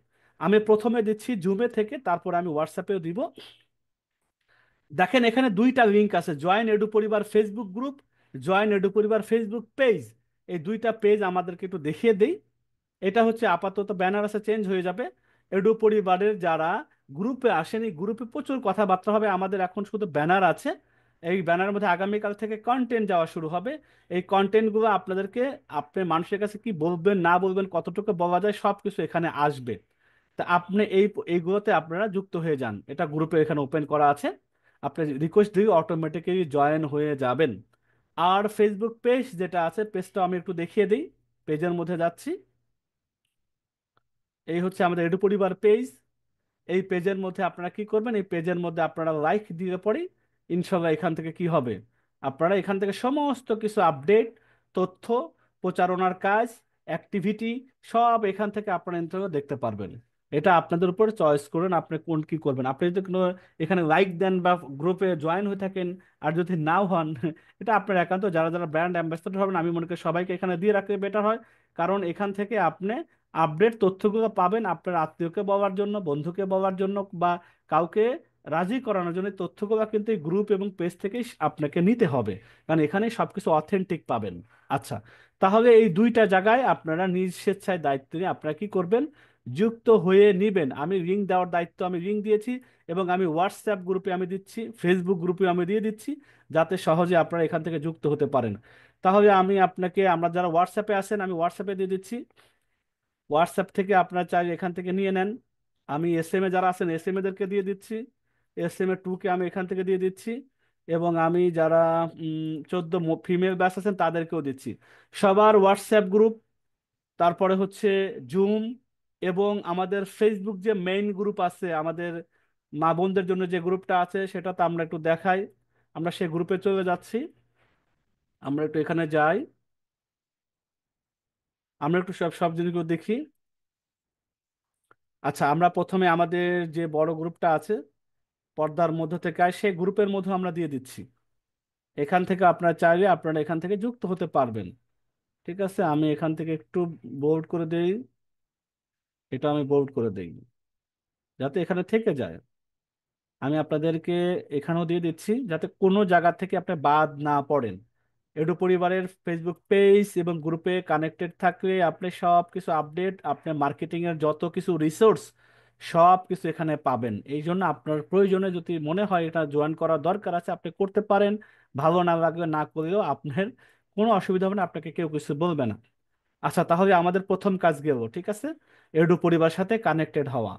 আমি প্রথমে দিচ্ছি জুমে থেকে, তারপর আমি হোয়াটসঅ্যাপেও দিব। দেখেন এখানে 2টা লিঙ্ক আছে, জয়েন এডু পরিবার ফেসবুক গ্রুপ, জয়েন এডু পরিবার ফেসবুক পেজ। এই 2টা পেজ আমাদেরকে একটু দেখিয়ে দেই। এটা হচ্ছে আপাতত, ব্যানার আছে, চেঞ্জ হয়ে যাবে। এডু পরিবারের যারা গ্রুপে আসেনি, গ্রুপে প্রচুর কথাবার্তা হবে, আমাদের এখন শুধু ব্যানার আছে। এই ব্যানারের মধ্যে আগামীকাল থেকে কন্টেন্ট যাওয়া শুরু হবে। এই কন্টেন্টগুলো আপনাদেরকে, আপনি মানুষের কাছে কি বলবেন না বলবেন, কতটুকু বলা যায়, সব কিছু এখানে আসবে। তা আপনি এইগুলোতে আপনারা যুক্ত হয়ে যান। এটা গ্রুপে এখানে ওপেন করা আছে, আপনি রিকোয়েস্ট দিয়ে অটোমেটিক্যালি জয়েন হয়ে যাবেন। আর ফেসবুক পেজ যেটা আছে, পেজটা আমি একটু দেখিয়ে দিই। পেজের মধ্যে যাচ্ছি, এই হচ্ছে আমাদের এডু পরিবার পেজ। এই পেজের মধ্যে আপনারা কি করবেন, এই পেজের মধ্যে আপনারা লাইক দিয়ে পড়ে ইনশাল্লাহ এখান থেকে কি হবে, আপনারা এখান থেকে সমস্ত কিছু আপডেট, তথ্য, প্রচারণার কাজ, অ্যাক্টিভিটি, সব এখান থেকে আপনারা ইনশাল্লাহ দেখতে পারবেন। এটা আপনাদের উপর চয়েস করুন, আপনি কোন কি করবেন। আপনি যদি কোনো এখানে লাইক দেন বা গ্রুপে জয়েন হয়ে থাকেন, আর যদি নাও হন এটা আপনার একান্ত। যারা যারা ব্র্যান্ড অ্যাম্বাসেডর হবেন, আমি মনে করি সবাইকে এখানে দিয়ে রাখলে বেটার হয়। কারণ এখান থেকে আপনি আপডেট তথ্যগুলো পাবেন আপনার আত্মীয়কে বলার জন্য, বন্ধুকে বলার জন্য, বা কাউকে রাজি করানোর জন্য। এই তথ্যগুলো কিন্তু এই গ্রুপ এবং পেজ থেকেই আপনাকে নিতে হবে, কারণ এখানে সবকিছু অথেন্টিক পাবেন। আচ্ছা, তাহলে এই দুইটা জায়গায় আপনারা নিজ স্বেচ্ছায় দায়িত্ব নিয়ে আপনারা কি করবেন, যুক্ত হয়ে নিবেন। আমি লিঙ্ক দেওয়ার দায়িত্ব, আমি লিঙ্ক দিয়েছি, এবং আমি হোয়াটসঅ্যাপ গ্রুপে আমি দিচ্ছি, ফেসবুক গ্রুপে আমি দিয়ে দিচ্ছি, যাতে সহজে আপনারা এখান থেকে যুক্ত হতে পারেন। তাহলে আমি আপনাকে, আমরা যারা হোয়াটসঅ্যাপে আছেন, আমি হোয়াটসঅ্যাপে দিয়ে দিচ্ছি। হোয়াটসঅ্যাপ থেকে আপনারা চাইলে এখান থেকে নিয়ে নেন। আমি এস এম এ যারা আছেন, এস এম এদেরকে দিয়ে দিচ্ছি, এস এম এ টুকে আমি এখান থেকে দিয়ে দিচ্ছি, এবং আমি যারা 14 ফিমেল ব্যাচ আছেন তাদেরকেও দিচ্ছি। সবার হোয়াটসঅ্যাপ গ্রুপ, তারপরে হচ্ছে জুম, এবং আমাদের ফেসবুক যে মেইন গ্রুপ আছে আমাদের মা বোনদের জন্য যে গ্রুপটা আছে, সেটা তো আমরা একটু দেখাই। আমরা সেই গ্রুপে চলে যাচ্ছি, আমরা একটু এখানে যাই, আমরা একটু সব সব জিনিসগুলো দেখি। আচ্ছা, আমরা প্রথমে আমাদের যে বড় গ্রুপটা আছে পর্দার মধ্যে থেকে, সেই গ্রুপের মধ্যে আমরা দিয়ে দিচ্ছি। এখান থেকে আপনারা চাইলে আপনারা এখান থেকে যুক্ত হতে পারবেন। ঠিক আছে, আমি এখান থেকে একটু বোল্ড করে দেই, এটা আমি বোল্ড করে দেই যাতে এখানে থেকে যায়। আমি আপনাদেরকে এখানেও দিয়ে দিচ্ছি যাতে কোনো জায়গা থেকে আপনি বাদ না পড়েন। এডু পরিবারের ফেসবুক পেজ এবং গ্রুপে কানেক্টেড থাকলে আপনি সব কিছু আপডেট, আপনার মার্কেটিং এর যত কিছু রিসোর্স, সব কিছু এখানে পাবেন। এই জন্য আপনার প্রয়োজনে যদি মনে হয় এটা জয়েন করার দরকার আছে, আপনি করতে পারেন। ভালো না লাগলে না করলেও আপনার কোনো অসুবিধা হবে না, আপনাকে কেউ কিছু বলবে না। আচ্ছা, তাহলে আমাদের প্রথম কাজ গেল, ঠিক আছে, এডু পরিবার সাথে কানেক্টেড হওয়া,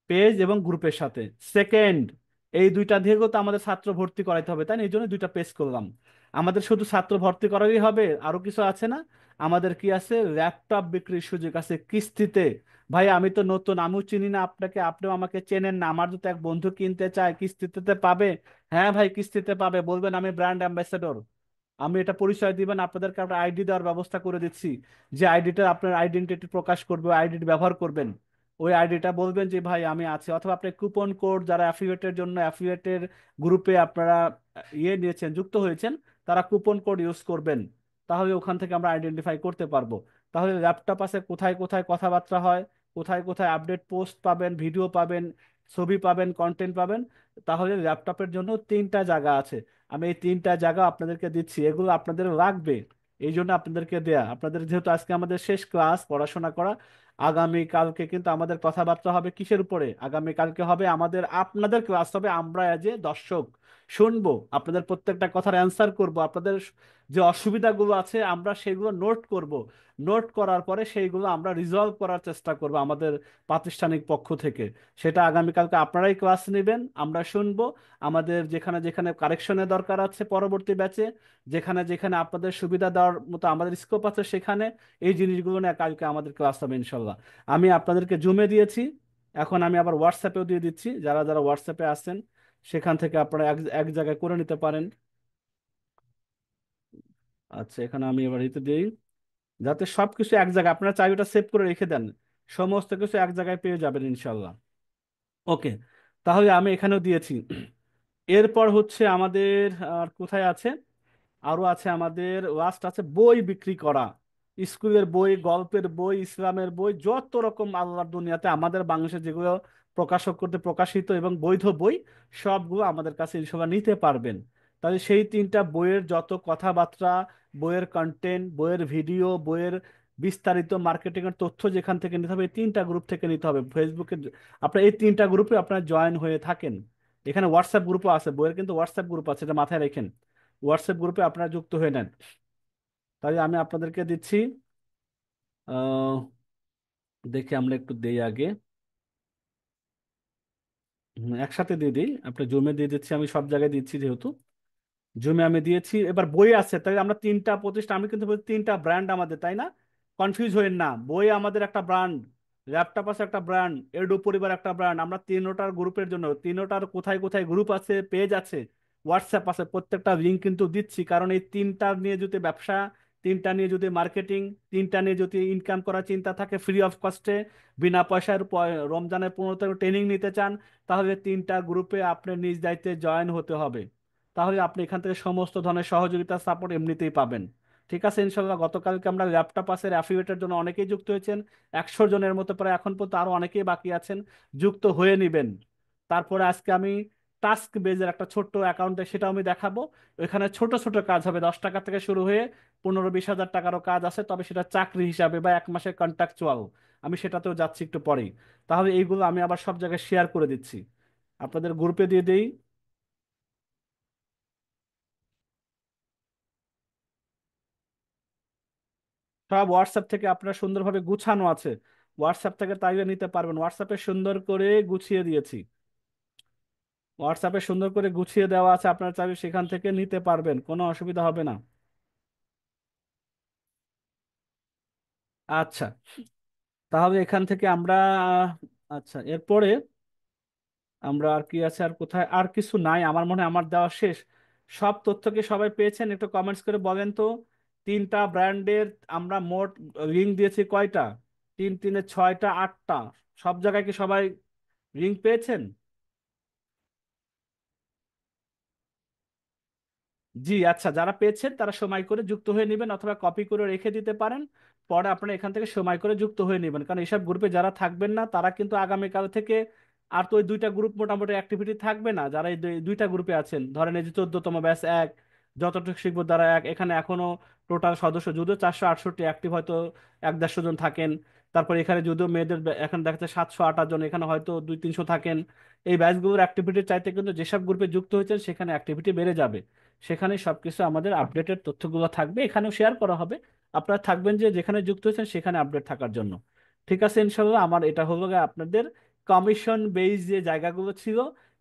পেজ এবং গ্রুপের সাথে। সেকেন্ড, এই দুইটা দিয়েও তো আমাদের ছাত্র ভর্তি করাইতে হবে, তাই না? এই জন্য দুইটা পেজ করলাম। আমাদের শুধু ছাত্র ভর্তি করাই হবে, আরো কিছু আছে না? আমাদের কি আছে, ল্যাপটপ বিক্রির সুযোগ আছে কিস্তিতে। ভাই আমি তো নতুন, আমিও চিনি না আপনাকে, আপনিও আমাকে চেনেন না, আমার যদি এক বন্ধু কিনতে চায় কিস্তিতে পাবে? হ্যাঁ ভাই, কিস্তিতে পাবে, বলবেন আমি ব্র্যান্ড অ্যাম্বাসেডর। আমি এটা পরিচয় দিবেন, আপনাদেরকে একটা আইডি দেওয়ার ব্যবস্থা করে দিচ্ছি, যে আইডিটা আপনার আইডেন্টিটি প্রকাশ করবে, ওই আইডি ব্যবহার করবেন। ওই আইডিটা বলবেন যে ভাই আমি আছি, অথবা আপনি কুপন কোড, যারা অ্যাফিলিয়েটের জন্য অ্যাফিলিয়েটের গ্রুপে আপনারা নিয়েছেন, যুক্ত হয়েছেন, তারা কুপন কোড ইউজ করবেন। তাহলে ওখান থেকে আমরা আইডেন্টিফাই করতে পারবো। তাহলে ল্যাপটপ আছে, কোথায় কোথায় কথাবার্তা হয়, কোথায় কোথায় আপডেট পোস্ট পাবেন, ভিডিও পাবেন, ছবি পাবেন, কন্টেন্ট পাবেন। তাহলে ল্যাপটপের জন্য 3টা জায়গা আছে। আমি এই 3টা জায়গা আপনাদেরকে দিচ্ছি, এগুলো আপনাদের লাগবে। এই জন্য আপনাদেরকে দেয়া, আপনাদের যেহেতু আজকে আমাদের শেষ ক্লাস পড়াশোনা করা, আগামী কালকে কিন্তু আমাদের কথাবার্তা হবে কিসের উপরে, আগামী কালকে হবে আমাদের আপনাদের ক্লাস হবে, আমরা এজ এ দর্শক শুনবো, আপনাদের প্রত্যেকটা কথার অ্যান্সার করব, আপনাদের যে অসুবিধাগুলো আছে আমরা সেগুলো নোট করব। নোট করার পরে সেইগুলো আমরা রিজলভ করার চেষ্টা করব আমাদের প্রাতিষ্ঠানিক পক্ষ থেকে। সেটা আগামীকালকে আপনারাই ক্লাস নেবেন, আমরা শুনবো। আমাদের যেখানে যেখানে কারেকশনের দরকার আছে পরবর্তী ব্যাচে, যেখানে যেখানে আপনাদের সুবিধা দেওয়ার মতো আমাদের স্কোপ আছে, সেখানে এই জিনিসগুলো নিয়ে কালকে আমাদের ক্লাস হবে ইনশাল্লাহ। আমি আপনাদেরকে জুমে দিয়েছি, এখন আমি আবার হোয়াটসঅ্যাপেও দিয়ে দিচ্ছি। যারা যারা হোয়াটসঅ্যাপে আছেন সেখান থেকে আপনারা এক এক জায়গায় করে নিতে পারেন। আচ্ছা, এখানে আমি এবার দিতে দিই, যাতে সবকিছু এক জায়গায়, আপনারা চাই ওটা সেভ করে রেখে দেন, সমস্ত কিছু এক জায়গায় পেয়ে যাবেন ইনশাল্লাহ। ওকে, তাহলে আমি এখানেও দিয়েছি। এরপর হচ্ছে আমাদের আর কোথায় আছে, আরো আছে আমাদের লাস্ট আছে বই বিক্রি করা। স্কুলের বই, গল্পের বই, ইসলামের বই, যত রকম আল্লাহর দুনিয়াতে আমাদের বাংলাদেশে যেগুলো প্রকাশক করতে প্রকাশিত এবং বৈধ বই, সবগুলো আমাদের কাছে ইনশাল্লাহ নিতে পারবেন। তাহলে সেই 3টা বইয়ের যত কথাবার্তা, বইয়ের কন্টেন্ট, বইয়ের ভিডিও, বইয়ের বিস্তারিত মার্কেটিং এর তথ্য যেখান থেকে নিতে হবে, এই 3টা গ্রুপ থেকে নিতে হবে ফেসবুকে। আপনার এই 3টা গ্রুপে আপনার জয়েন হয়ে থাকেন, এখানে হোয়াটসঅ্যাপ গ্রুপও আছে, বইয়ের কিন্তু হোয়াটসঅ্যাপ গ্রুপ আছে, এটা মাথায় রাখেন। হোয়াটসঅ্যাপ গ্রুপে আপনারা যুক্ত হয়ে নেন। তাই আমি আপনাদেরকে দিচ্ছি, আহ দেখি আমরা একটু দেই আগে। একসাথে দিয়ে দিই, আপনি জুমে দিয়ে দিচ্ছি, আমি সব জায়গায় দিচ্ছি যেহেতু। জুমে আমি দিয়েছি, এবার বই আছে, তাই আমরা তিনটা প্রতিষ্ঠান, আমি কিন্তু বলছি তিনটা ব্র্যান্ড আমাদের, তাই না? কনফিউজ হইেন না, বই আমাদের একটা ব্র্যান্ড, ল্যাপটপ আছে একটা ব্র্যান্ড, এডু পরিবার একটা ব্র্যান্ড। আমরা তিনোটার গ্রুপের জন্য, তিনোটার কোথায় কোথায় গ্রুপ আছে, পেজ আছে, হোয়াটসঅ্যাপ আছে, প্রত্যেকটা লিঙ্ক কিন্তু দিচ্ছি, কারণ এই তিনটা নিয়ে যদি ব্যবসা, তিনটা নিয়ে যদি মার্কেটিং, তিনটা নিয়ে যদি ইনকাম করার চিন্তা থাকে ফ্রি অফ কস্টে, বিনা পয়সার রমজানের 15 ট্রেনিং নিতে চান, তাহলে তিনটা গ্রুপে আপনি নিজ দায়িত্বে জয়েন হতে হবে। তাহলে আপনি এখান থেকে সমস্ত ধরনের সহযোগিতা সাপোর্ট এমনিতেই পাবেন। ঠিক আছে, ইনশাল্লাহ। গতকালকে আমরা ল্যাপটপ পাসের অ্যাফিলিয়েটের জন্য অনেকেই যুক্ত হয়েছেন, 100 জনের মতো প্রায়, এখন পর্যন্ত আরো অনেকেই বাকি আছেন, যুক্ত হয়ে নেবেন। তারপরে আজকে আমি টাস্ক বেজের একটা ছোট্ট অ্যাকাউন্টে, সেটাও আমি দেখাবো। এখানে ছোট ছোট কাজ হবে, 10 টাকা থেকে শুরু হয়ে 15-20 হাজার টাকারও কাজ আছে, তবে সেটা চাকরি হিসাবে বা 1 মাসের কন্ট্রাকচুয়াল। আমি সেটাতেও যাচ্ছি একটু পরেই। তাহলে এইগুলো আমি আবার সব জায়গায় শেয়ার করে দিচ্ছি, আপনাদের গ্রুপে দিয়ে দিই। সব হোয়াটসঅ্যাপ থেকে আপনার সুন্দরভাবে গুছানো আছে, হোয়াটসঅ্যাপ থেকে তাইলে নিতে পারবেন, হোয়াটসঅ্যাপে সুন্দর করে গুছিয়ে দিয়েছি। হোয়াটসঅ্যাপে সুন্দর করে গুছিয়ে দেওয়া আছে, আপনার চাইলে সেখান থেকে নিতে পারবেন, কোনো অসুবিধা হবে না। আচ্ছা, তাহলে এখান থেকে আমরা, আচ্ছা এরপরে আমরা আর কি আছে, আর কোথায় আর কিছু নাই আমার মনে হয়, আমার দেওয়া শেষ। সব তথ্য কি সবাই পেয়েছেন? একটু কমেন্টস করে বলেন তো। তিনটা ব্র্যান্ডের আমরা মোট রিং দিয়েছি কয়টা? 3 3 6টা, 8টা। সব জায়গায় কি সবাই রিং পেয়েছেন? জি আচ্ছা, যারা পেয়েছেন তারা সময় করে যুক্ত হয়ে নেবেন, অথবা কপি করে রেখে দিতে পারেন, পরে আপনারা এখান থেকে সময় করে যুক্ত হয়ে নেবেন, কারণ এইসব গ্রুপে যারা থাকবেন না তারা কিন্তু আগামীকাল থেকে, আর তো ওই দুইটা গ্রুপ মোটামুটি অ্যাক্টিভিটি থাকবে না, যারা এই দুইটা গ্রুপে আছেন, ধরেন এই যে 14তম ব্যাচ এক, যতটুকু শিখবো দ্বারা এক, এখানে এখনো টোটাল সদস্য যদিও 468 অ্যাক্টিভ, হয়তো 1-150 জন থাকেন। তারপর এখানে যদিও মেয়েদের এখন দেখা যাচ্ছে 700-8 জন, এখানে হয়তো 200-300 থাকেন। এই ব্যাচগুলোর অ্যাক্টিভিটির চাইতে কিন্তু যেসব গ্রুপে যুক্ত হয়েছেন সেখানে অ্যাক্টিভিটি বেড়ে যাবে। সেখানে সবকিছু আমাদের আপডেটেড তথ্যগুলো থাকবে, এখানেও শেয়ার করা হবে। আপনারা থাকবেন যে যেখানে যুক্ত হয়েছেন সেখানে আপডেট থাকার জন্য। ঠিক আছে, ইনশাল্লাহ। আমার এটা হলো গিয়ে আপনাদের কমিশন বেজ যে জায়গাগুলো ছিল,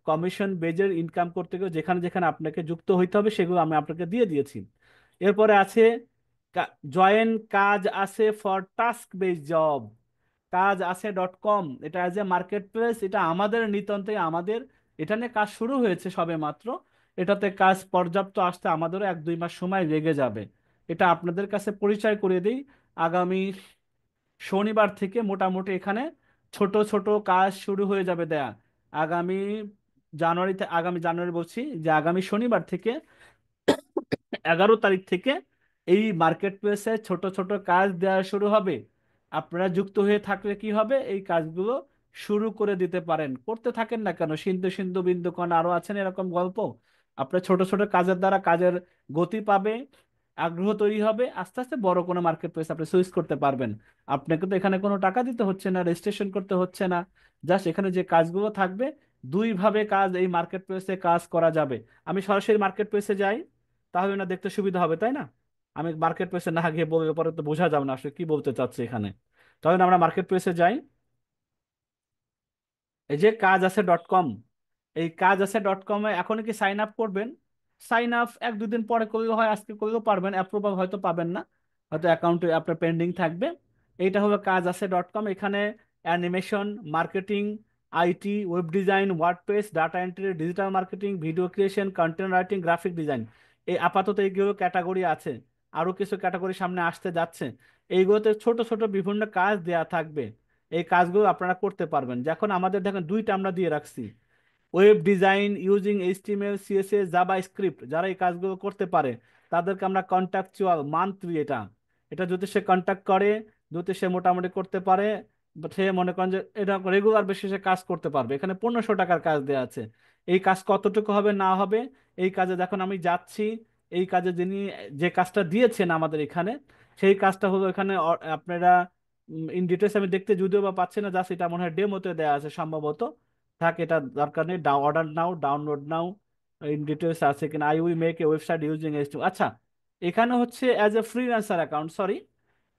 কমিশন বেজের ইনকাম করতে গেলে যেখানে যেখানে আপনাকে যুক্ত হইতে হবে সেগুলো আমি আপনাকে দিয়ে দিয়েছি। এরপরে আছে জয়েন কাজ আছে ফর টাস্ক বেজ জব, কাজ আছে .com, এটা অ্যাজ এ মার্কেট প্লেস, এটা আমাদের নিতান্তই আমাদের, এটা নিয়ে কাজ শুরু হয়েছে সবে মাত্র। এটাতে কাজ পর্যাপ্ত আসতে আমাদেরও 1-2 মাস সময় লেগে যাবে। এটা আপনাদের কাছে পরিচয় করে দিই, আগামী শনিবার থেকে মোটামুটি এখানে ছোট ছোট কাজ শুরু হয়ে যাবে দেয়া। আগামী জানুয়ারিতে, আগামী জানুয়ারি বলছি, যে আগামী শনিবার থেকে 11 তারিখ থেকে এই মার্কেট প্লেসে ছোট ছোট কাজ দেওয়া শুরু হবে। আপনারা যুক্ত হয়ে থাকলে কি হবে, এই কাজগুলো শুরু করে দিতে পারেন, করতে থাকেন না কেন, সিন্ধু সিন্ধু বিন্দু কোণ আরো আছেন এরকম গল্প। আপনার ছোট ছোট কাজের দ্বারা কাজের গতি পাবে, আগ্রহ তৈরি হবে, আস্তে আস্তে বড় কোনো মার্কেট প্লেস আপনি সুইচ করতে পারবেন। আপনাকে তো এখানে কোনো টাকা দিতে হচ্ছে না, রেজিস্ট্রেশন করতে হচ্ছে না, জাস্ট এখানে যে কাজগুলো থাকবে, দুইভাবে কাজ এই মার্কেট প্লেসে কাজ করা যাবে। আমি সরাসরি মার্কেট প্লেসে যাই, তাহলে না দেখতে সুবিধা হবে, তাই না? আমি মার্কেট প্লেসে না গিয়ে বললে পরে তো বোঝা যাবে না আসলে কি বলতে চাচ্ছে এখানে। তাহলে আমরা মার্কেট প্লেসে যাই। এই যে কাজ আছে .com, এই কাজ আছে .com-এ এখন কি সাইন আপ করবেন? সাইন আপ 1-2 দিন পরে করলেও হয়, আজকে করলেও পারবেন, অ্যাপ্রুভাল হয়তো পাবেন না, হয়তো অ্যাকাউন্টে আপনার পেন্ডিং থাকবে। এইটা হলো কাজ আছে .com। এখানে animation, marketing, IT, web design, WordPress, data entry, digital marketing, video creation, content writing, graphic design, এই আপাতত এইগুলো ক্যাটাগরি আছে। আরো কিছু ক্যাটাগরি সামনে আসতে যাচ্ছে। এইগুলোতে ছোট ছোট বিভিন্ন কাজ দেয়া থাকবে, এই কাজগুলো আপনারা করতে পারবেন। যখন আমাদের দেখেন দুইটা আমরা দিয়ে রাখছি, web design using HTML CSS Java script, যারা এই কাজগুলো করতে পারে তাদেরকে আমরা কন্ট্রাকচুয়াল মান্থলি, এটা এটা যদি সে কন্ট্যাক্ট করে, যদি সে মোটামুটি করতে পারে, বা সে মনে করেন যে এটা রেগুলার বেসিসে কাজ করতে পারবে, এখানে 1500 টাকার কাজ দেওয়া আছে। এই কাজ কতটুকু হবে না হবে, এই কাজে দেখুন আমি যাচ্ছি, এই কাজে যিনি যে কাজটা দিয়েছেন আমাদের এখানে, সেই কাজটা হলো এখানে আপনারা ইন ডিটেলস আমি দেখতে যদিও বা পাচ্ছি না, জাস্ট এটা মনে হয় ডেমোতে দেওয়া আছে সম্ভবত। থাক, এটা দরকার নেই। অর্ডার নাও, ডাউনলোড নাও, ইন ডিটেলস আছে কিনা, I will make a website using H two. আচ্ছা, এখানে হচ্ছে as a freelancer account, sorry,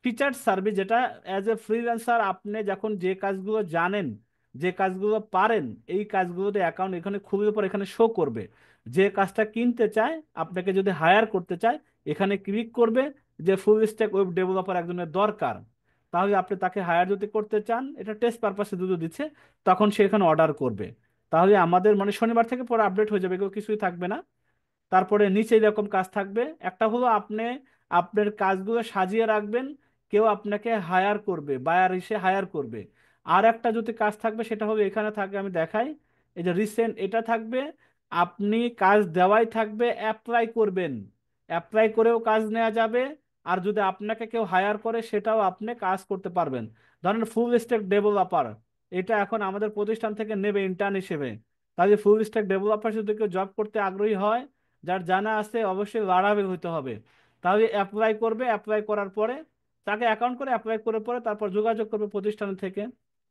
feature service, যেটা অ্যাজ এ ফ্রিল্যান্সার আপনি যখন যে কাজগুলো জানেন, যে কাজগুলো পারেন, এই কাজগুলোতে অ্যাকাউন্ট এখানে খুবই উপর এখানে শো করবে। যে কাজটা কিনতে চায়, আপনাকে যদি হায়ার করতে চায়, এখানে ক্লিক করবে যে ফুল স্ট্যাক ওয়েব ডেভেলপার একজনের দরকার, তাহলে আপনি তাকে হায়ার যদি করতে চান, এটা টেস্ট পারপাসে দুটো দিচ্ছে, তখন সে এখানে অর্ডার করবে। তাহলে আমাদের মানে শনিবার থেকে পরে আপডেট হয়ে যাবে, এগুলো কিছুই থাকবে না। তারপরে নিচে এরকম কাজ থাকবে, একটা হলো আপনি আপনার কাজগুলো সাজিয়ে রাখবেন, কেউ আপনাকে হায়ার করবে, বায়ার এসে হায়ার করবে। আর একটা যদি কাজ থাকবে সেটা হলো এখানে থাকবে, আমি দেখাই, এই যে রিসেন্ট এটা থাকবে, আপনি কাজ দেওয়াই থাকবে, অ্যাপ্লাই করবেন, অ্যাপ্লাই করেও কাজ নেওয়া যাবে। আর যদি আপনাকে কেউ হায়ার করে সেটাও আপনি কাজ করতে পারবেন। ধরেন ফুল স্ট্যাক ডেভেলপার, এটা এখন আমাদের প্রতিষ্ঠান থেকে নেবে ইন্টার্ন হিসেবে। তাহলে ফুল স্ট্যাক ডেভেলপার যদি কেউ জব করতে আগ্রহী হয়, যার জানা আছে, অবশ্যই লারাবেল হইতে হবে। তাহলে অ্যাপ্লাই করবে, অ্যাপ্লাই করার পরে তাকে অ্যাকাউন্ট করে অ্যাপ্লাই করার পরে তারপর যোগাযোগ করবে প্রতিষ্ঠান থেকে।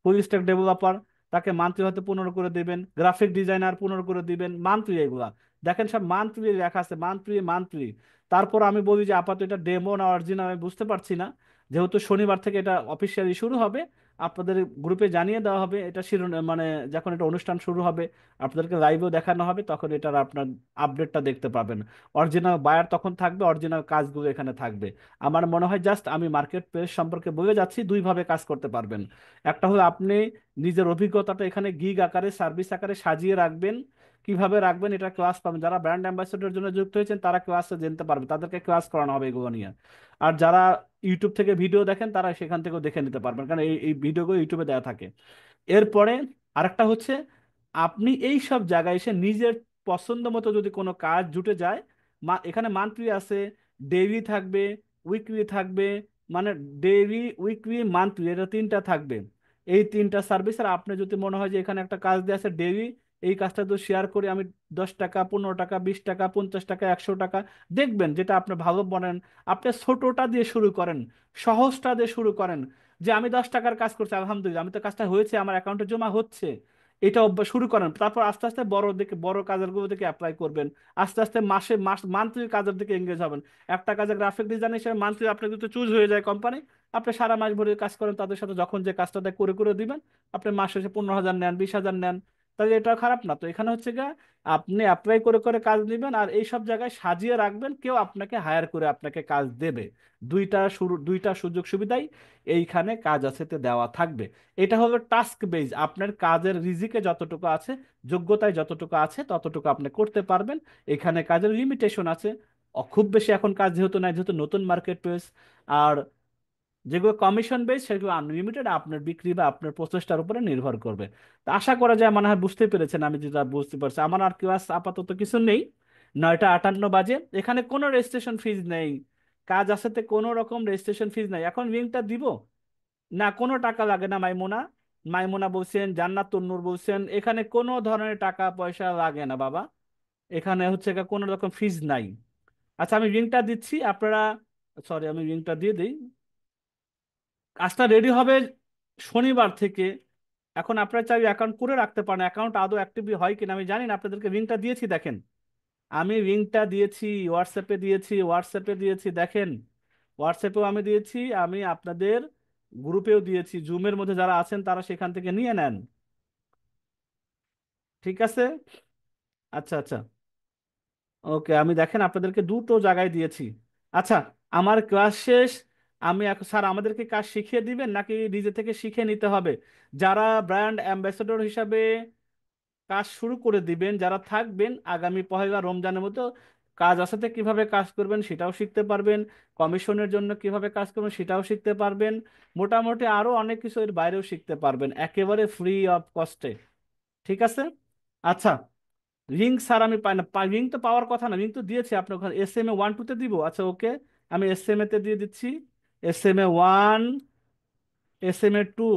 ফুল স্ট্যাক ডেভেলপার, তাকে মান্থলি হয়তো 15 করে দিবেন, গ্রাফিক ডিজাইনার 15 করে দিবেন, মান্থলি এগুলা দেখেন সব মান্থলি লেখা আছে, মান্থলি মান্থলি। তারপর আমি বলি যে আপাতত এটা ডেমো না অরিজিনাল আমি বুঝতে পারছি না, যেহেতু শনিবার থেকে এটা অফিসিয়ালি শুরু হবে, আপনাদের গ্রুপে জানিয়ে দেওয়া হবে এটা মানে যখন এটা অনুষ্ঠান শুরু হবে, আপনাদেরকে লাইভেও দেখানো হবে, তখন এটার আপনার আপডেটটা দেখতে পাবেন। অরিজিনাল বায়ার তখন থাকবে, অরিজিনাল কাজগুলো এখানে থাকবে। আমার মনে হয় জাস্ট আমি মার্কেট প্লেস সম্পর্কে বলে যাচ্ছি, দুইভাবে কাজ করতে পারবেন। একটা হলো আপনি নিজের অভিজ্ঞতাটা এখানে গিগ আকারে, সার্ভিস আকারে সাজিয়ে রাখবেন। কিভাবে রাখবেন এটা ক্লাস পাবেন, যারা ব্র্যান্ড অ্যাম্বাসেডরের জন্য যুক্ত হয়েছেন তারা ক্লাসে জানতে পারবে, তাদেরকে ক্লাস করানো হবে এগুলো নিয়ে। আর যারা ইউটিউব থেকে ভিডিও দেখেন তারা সেখান থেকেও দেখে নিতে পারবেন, কারণ এই ভিডিওগুলো ইউটিউবে দেওয়া থাকে। এরপরে আরেকটা হচ্ছে, আপনি এই সব জায়গায় এসে নিজের পছন্দ মতো যদি কোনো কাজ জুটে যায়, এখানে মান্থলি আছে, ডেইলি থাকবে, উইকলি থাকবে, মানে ডেইলি, উইকলি, মান্থলি, এটা তিনটা থাকবে। এই তিনটা সার্ভিস। আর আপনি যদি মনে হয় যে এখানে একটা কাজ দেওয়া আছে ডেইলি, এই কাজটা তো শেয়ার করি আমি, 10 টাকা, 15 টাকা, 20 টাকা, 50 টাকা, 100 টাকা, দেখবেন যেটা আপনি ভালো বলেন। আপনি ছোটটা দিয়ে শুরু করেন, সহজটা দিয়ে শুরু করেন, যে আমি 10 টাকার কাজ করছি, আলহামদুলিল্লাহ, আমি তো কাজটা হয়েছে, আমার অ্যাকাউন্টে জমা হচ্ছে, এটা অভ্যাস শুরু করেন। তারপর আস্তে আস্তে বড় দিকে, বড় কাজের গুলো দিকে অ্যাপ্লাই করবেন। আস্তে আস্তে মান্থলি কাজের দিকে এঙ্গেজ হবেন। একটা কাজে গ্রাফিক ডিজাইন হিসেবে মান্থলি আপনার যদি চুজ হয়ে যায় কোম্পানি, আপনি সারা মাস ভরে কাজ করেন তাদের সাথে, যখন যে কাজটা দেয় করে করে দিবেন, আপনি মাস শেষে 15,000 নেন, 20,000 নেন, তাহলে এটা খারাপ না তো। এখানে হচ্ছে গা, আপনি অ্যাপ্লাই করে করে কাজ নেবেন, আর এই সব জায়গায় সাজিয়ে রাখবেন, কেউ আপনাকে হায়ার করে আপনাকে কাজ দেবে। দুইটা সুযোগ সুবিধাই এইখানে কাজ আছেতে দেওয়া থাকবে। এটা হলো টাস্ক বেজ, আপনার কাজের রিজিকে যতটুকু আছে, যোগ্যতায় যতটুকু আছে ততটুকু আপনি করতে পারবেন। এখানে কাজের লিমিটেশন আছে, খুব বেশি এখন কাজ যেহেতু নাই, যেহেতু নতুন মার্কেট প্লেস। আর যেগুলো কমিশন বেস সেগুলো আনলিমিটেড, আপনার বিক্রি বা আপনার প্রচেষ্টার উপরে নির্ভর করবে। তা আশা করা যায় মনে হয় বুঝতে পেরেছেন, আমি যেটা বুঝতে পারছি। আমার আর ক্লাস আপাতত কিছু নেই, 9টা 58 বাজে। এখানে কোনো রেজিস্ট্রেশন ফিজ নেই, কাজ আসাতে কোনো রকম রেজিস্ট্রেশন ফিজ নেই। এখন লিঙ্কটা দিব, না কোনো টাকা লাগে না মাইমুনা, মাইমুনা বলছেন, জান্নাত তন্নুর বলছেন, এখানে কোনো ধরনের টাকা পয়সা লাগে না বাবা, এখানে হচ্ছে গিয়ে কোনো রকম ফিজ নাই। আচ্ছা, আমি লিঙ্কটা দিচ্ছি আপনারা, সরি আমি লিঙ্কটা দিয়ে দিই। কাজটা রেডি হবে শনিবার থেকে। এখন আপনারা চাইলে অ্যাকাউন্ট করে রাখতে পারেন, অ্যাকাউন্ট আদৌ অ্যাক্টিভ হয় কিনা আমি জানি না, আপনাদেরকে লিঙ্কটা দিয়েছি দেখেন, আমি লিঙ্কটা দিয়েছি, হোয়াটসঅ্যাপে দিয়েছি দেখেন, হোয়াটসঅ্যাপেও আমি দিয়েছি, আমি আপনাদের গ্রুপেও দিয়েছি, জুমের মধ্যে যারা আছেন তারা সেখান থেকে নিয়ে নেন। ঠিক আছে, আচ্ছা আচ্ছা, ওকে, আমি দেখেন আপনাদেরকে দুটো জায়গায় দিয়েছি। আচ্ছা, আমার ক্লাস শেষ, আমি এখন স্যার আমাদেরকে কাজ শিখিয়ে দিবেন নাকি নিজে থেকে শিখে নিতে হবে? যারা ব্র্যান্ড অ্যাম্বাসেডর হিসাবে কাজ শুরু করে দিবেন, যারা থাকবেন আগামী পহেলা রমজানের মতো, কাজ আসাতে কিভাবে কাজ করবেন সেটাও শিখতে পারবেন, কমিশনের জন্য কিভাবে কাজ করবেন সেটাও শিখতে পারবেন, মোটামুটি আরো অনেক কিছু এর বাইরেও শিখতে পারবেন একেবারে ফ্রি অফ কস্টে। ঠিক আছে, আচ্ছা, লিঙ্ক স্যার আমি পাই না, লিঙ্ক তো পাওয়ার কথা না, লিঙ্ক তো দিয়েছি আপনার ওখানে, SMA 1 2 তে দিব, আচ্ছা ওকে, আমি SMA তে দিয়ে দিচ্ছি, SMA 1, SMA 2,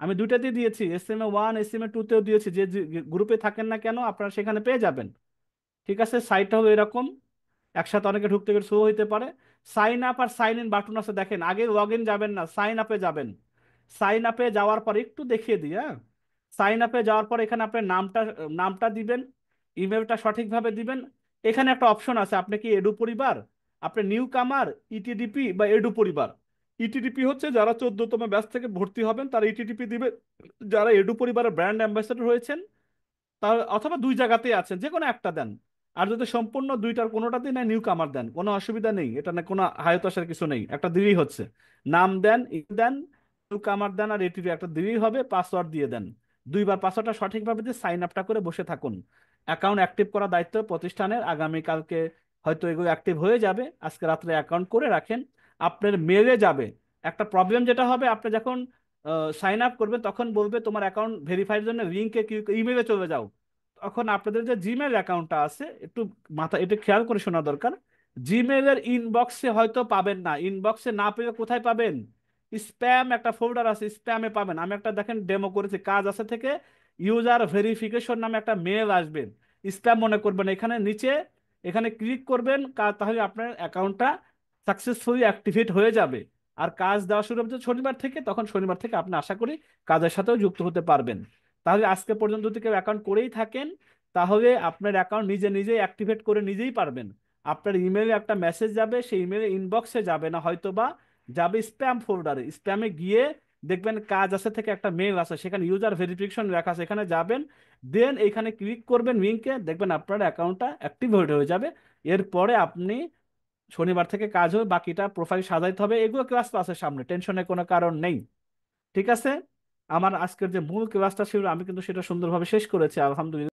আমি দুইটাতে দিয়েছি, SMA 1, SMA 2 তেও দিয়েছি, যে গ্রুপে থাকেন না কেন আপনারা সেখানে পেয়ে যাবেন। ঠিক আছে, সাইটটা হলো এরকম, একসাথে অনেকে ঢুকতে গেলে শো হইতে পারে। সাইন আপ আর সাইন ইন বাটন আছে দেখেন, আগে লগ ইন যাবেন না, সাইন আপে যাবেন। সাইন আপে যাওয়ার পর একটু দেখিয়ে দিই, হ্যাঁ, সাইন আপে যাওয়ার পর এখানে আপনার নামটা নামটা দিবেন, ইমেলটা সঠিকভাবে দিবেন। এখানে একটা অপশন আছে, আপনি কি এডু পরিবার, আপনি নিউ কামার, ইটিডিপি বা এডু পরিবার। ইটিডিপি হচ্ছে যারা 14তম ব্যাচ থেকে ভর্তি হবেন তারা ইটিডিপি দিবে, যারা এডু পরিবারের ব্র্যান্ড অ্যাম্বাসেডর হয়েছেন তাহলে, অথবা দুই জায়গাতেই আছেন যে কোনো একটা দেন। আর যদি সম্পূর্ণ দুইটার কোনোটাতেই না নিউ কামার দেন, কোনো অসুবিধা নেই, এটা না কোনো হায়তাসার কিছু নেই, একটা দিলেই হচ্ছে। নাম দেন, দেন, নিউ কামার দেন, আর এটিপি একটা দিলেই হবে, পাসওয়ার্ড দিয়ে দেন। দুইবার পাসওয়ার্ডটা সঠিকভাবে দিয়ে সাইন আপটা করে বসে থাকুন। অ্যাকাউন্ট অ্যাক্টিভ করার দায়িত্ব প্রতিষ্ঠানের, আগামীকালকে হয়তো এগুলো অ্যাক্টিভ হয়ে যাবে, আজকে রাত্রে অ্যাকাউন্ট করে রাখেন। আপনার মেলে যাবে। একটা প্রবলেম যেটা হবে, আপনি যখন সাইন আপ করবেন তখন বলবে তোমার অ্যাকাউন্ট ভেরিফাইয়ের জন্য লিঙ্কে ইমেলে চলে যাও। তখন আপনাদের যে জিমেল অ্যাকাউন্টটা আছে, একটু মাথা এটা খেয়াল করে শোনা দরকার। জিমেলের ইনবক্সে হয়তো পাবেন না, ইনবক্সে না পেলে কোথায় পাবেন? স্প্যাম একটা ফোল্ডার আছে, স্প্যামে পাবেন। আমি একটা দেখেন ডেমো করেছি, কাজ আছে থেকে ইউজার ভেরিফিকেশন নামে একটা মেল আসবে, স্প্যাম মনে করবেন। এখানে নিচে এখানে ক্লিক করবেন, তাহলে আপনার অ্যাকাউন্টটা সাকসেসফুলি অ্যাক্টিভেট হয়ে যাবে। আর কাজ দেওয়া শুরু হবে শনিবার থেকে, তখন শনিবার থেকে আপনি আশা করি কাজের সাথেও যুক্ত হতে পারবেন। তাহলে আজকে পর্যন্ত যদি কেউ অ্যাকাউন্ট করেই থাকেন, তাহলে আপনার অ্যাকাউন্ট নিজে নিজেই অ্যাক্টিভেট করে নিজেই পারবেন। আপনার ইমেলে একটা মেসেজ যাবে, সেই ইমেলে ইনবক্সে যাবে না হয়তো বা, যাবে স্প্যাম ফোল্ডারে। স্প্যামে গিয়ে দেখবেন কাজ আছে থেকে একটা মেল আছে, সেখানে ইউজার ভেরিফিকেশন লেখা আছে, এখানে যাবেন, দেন এইখানে ক্লিক করবেন লিঙ্কে, দেখবেন আপনার অ্যাকাউন্টটা অ্যাক্টিভ হয়ে যাবে। এরপরে আপনি শনিবার থেকে কাজ হবে, বাকিটা প্রোফাইল সাজাইতে হবে, এগুলো ক্লাস ক্লাসের সামনে, টেনশনের কোনো কারণ নেই। ঠিক আছে? আমার আজকের যে মূল ক্লাসটা ছিল আমি কিন্তু সেটা সুন্দরভাবে শেষ করেছি, আলহামদুলিল্লাহ।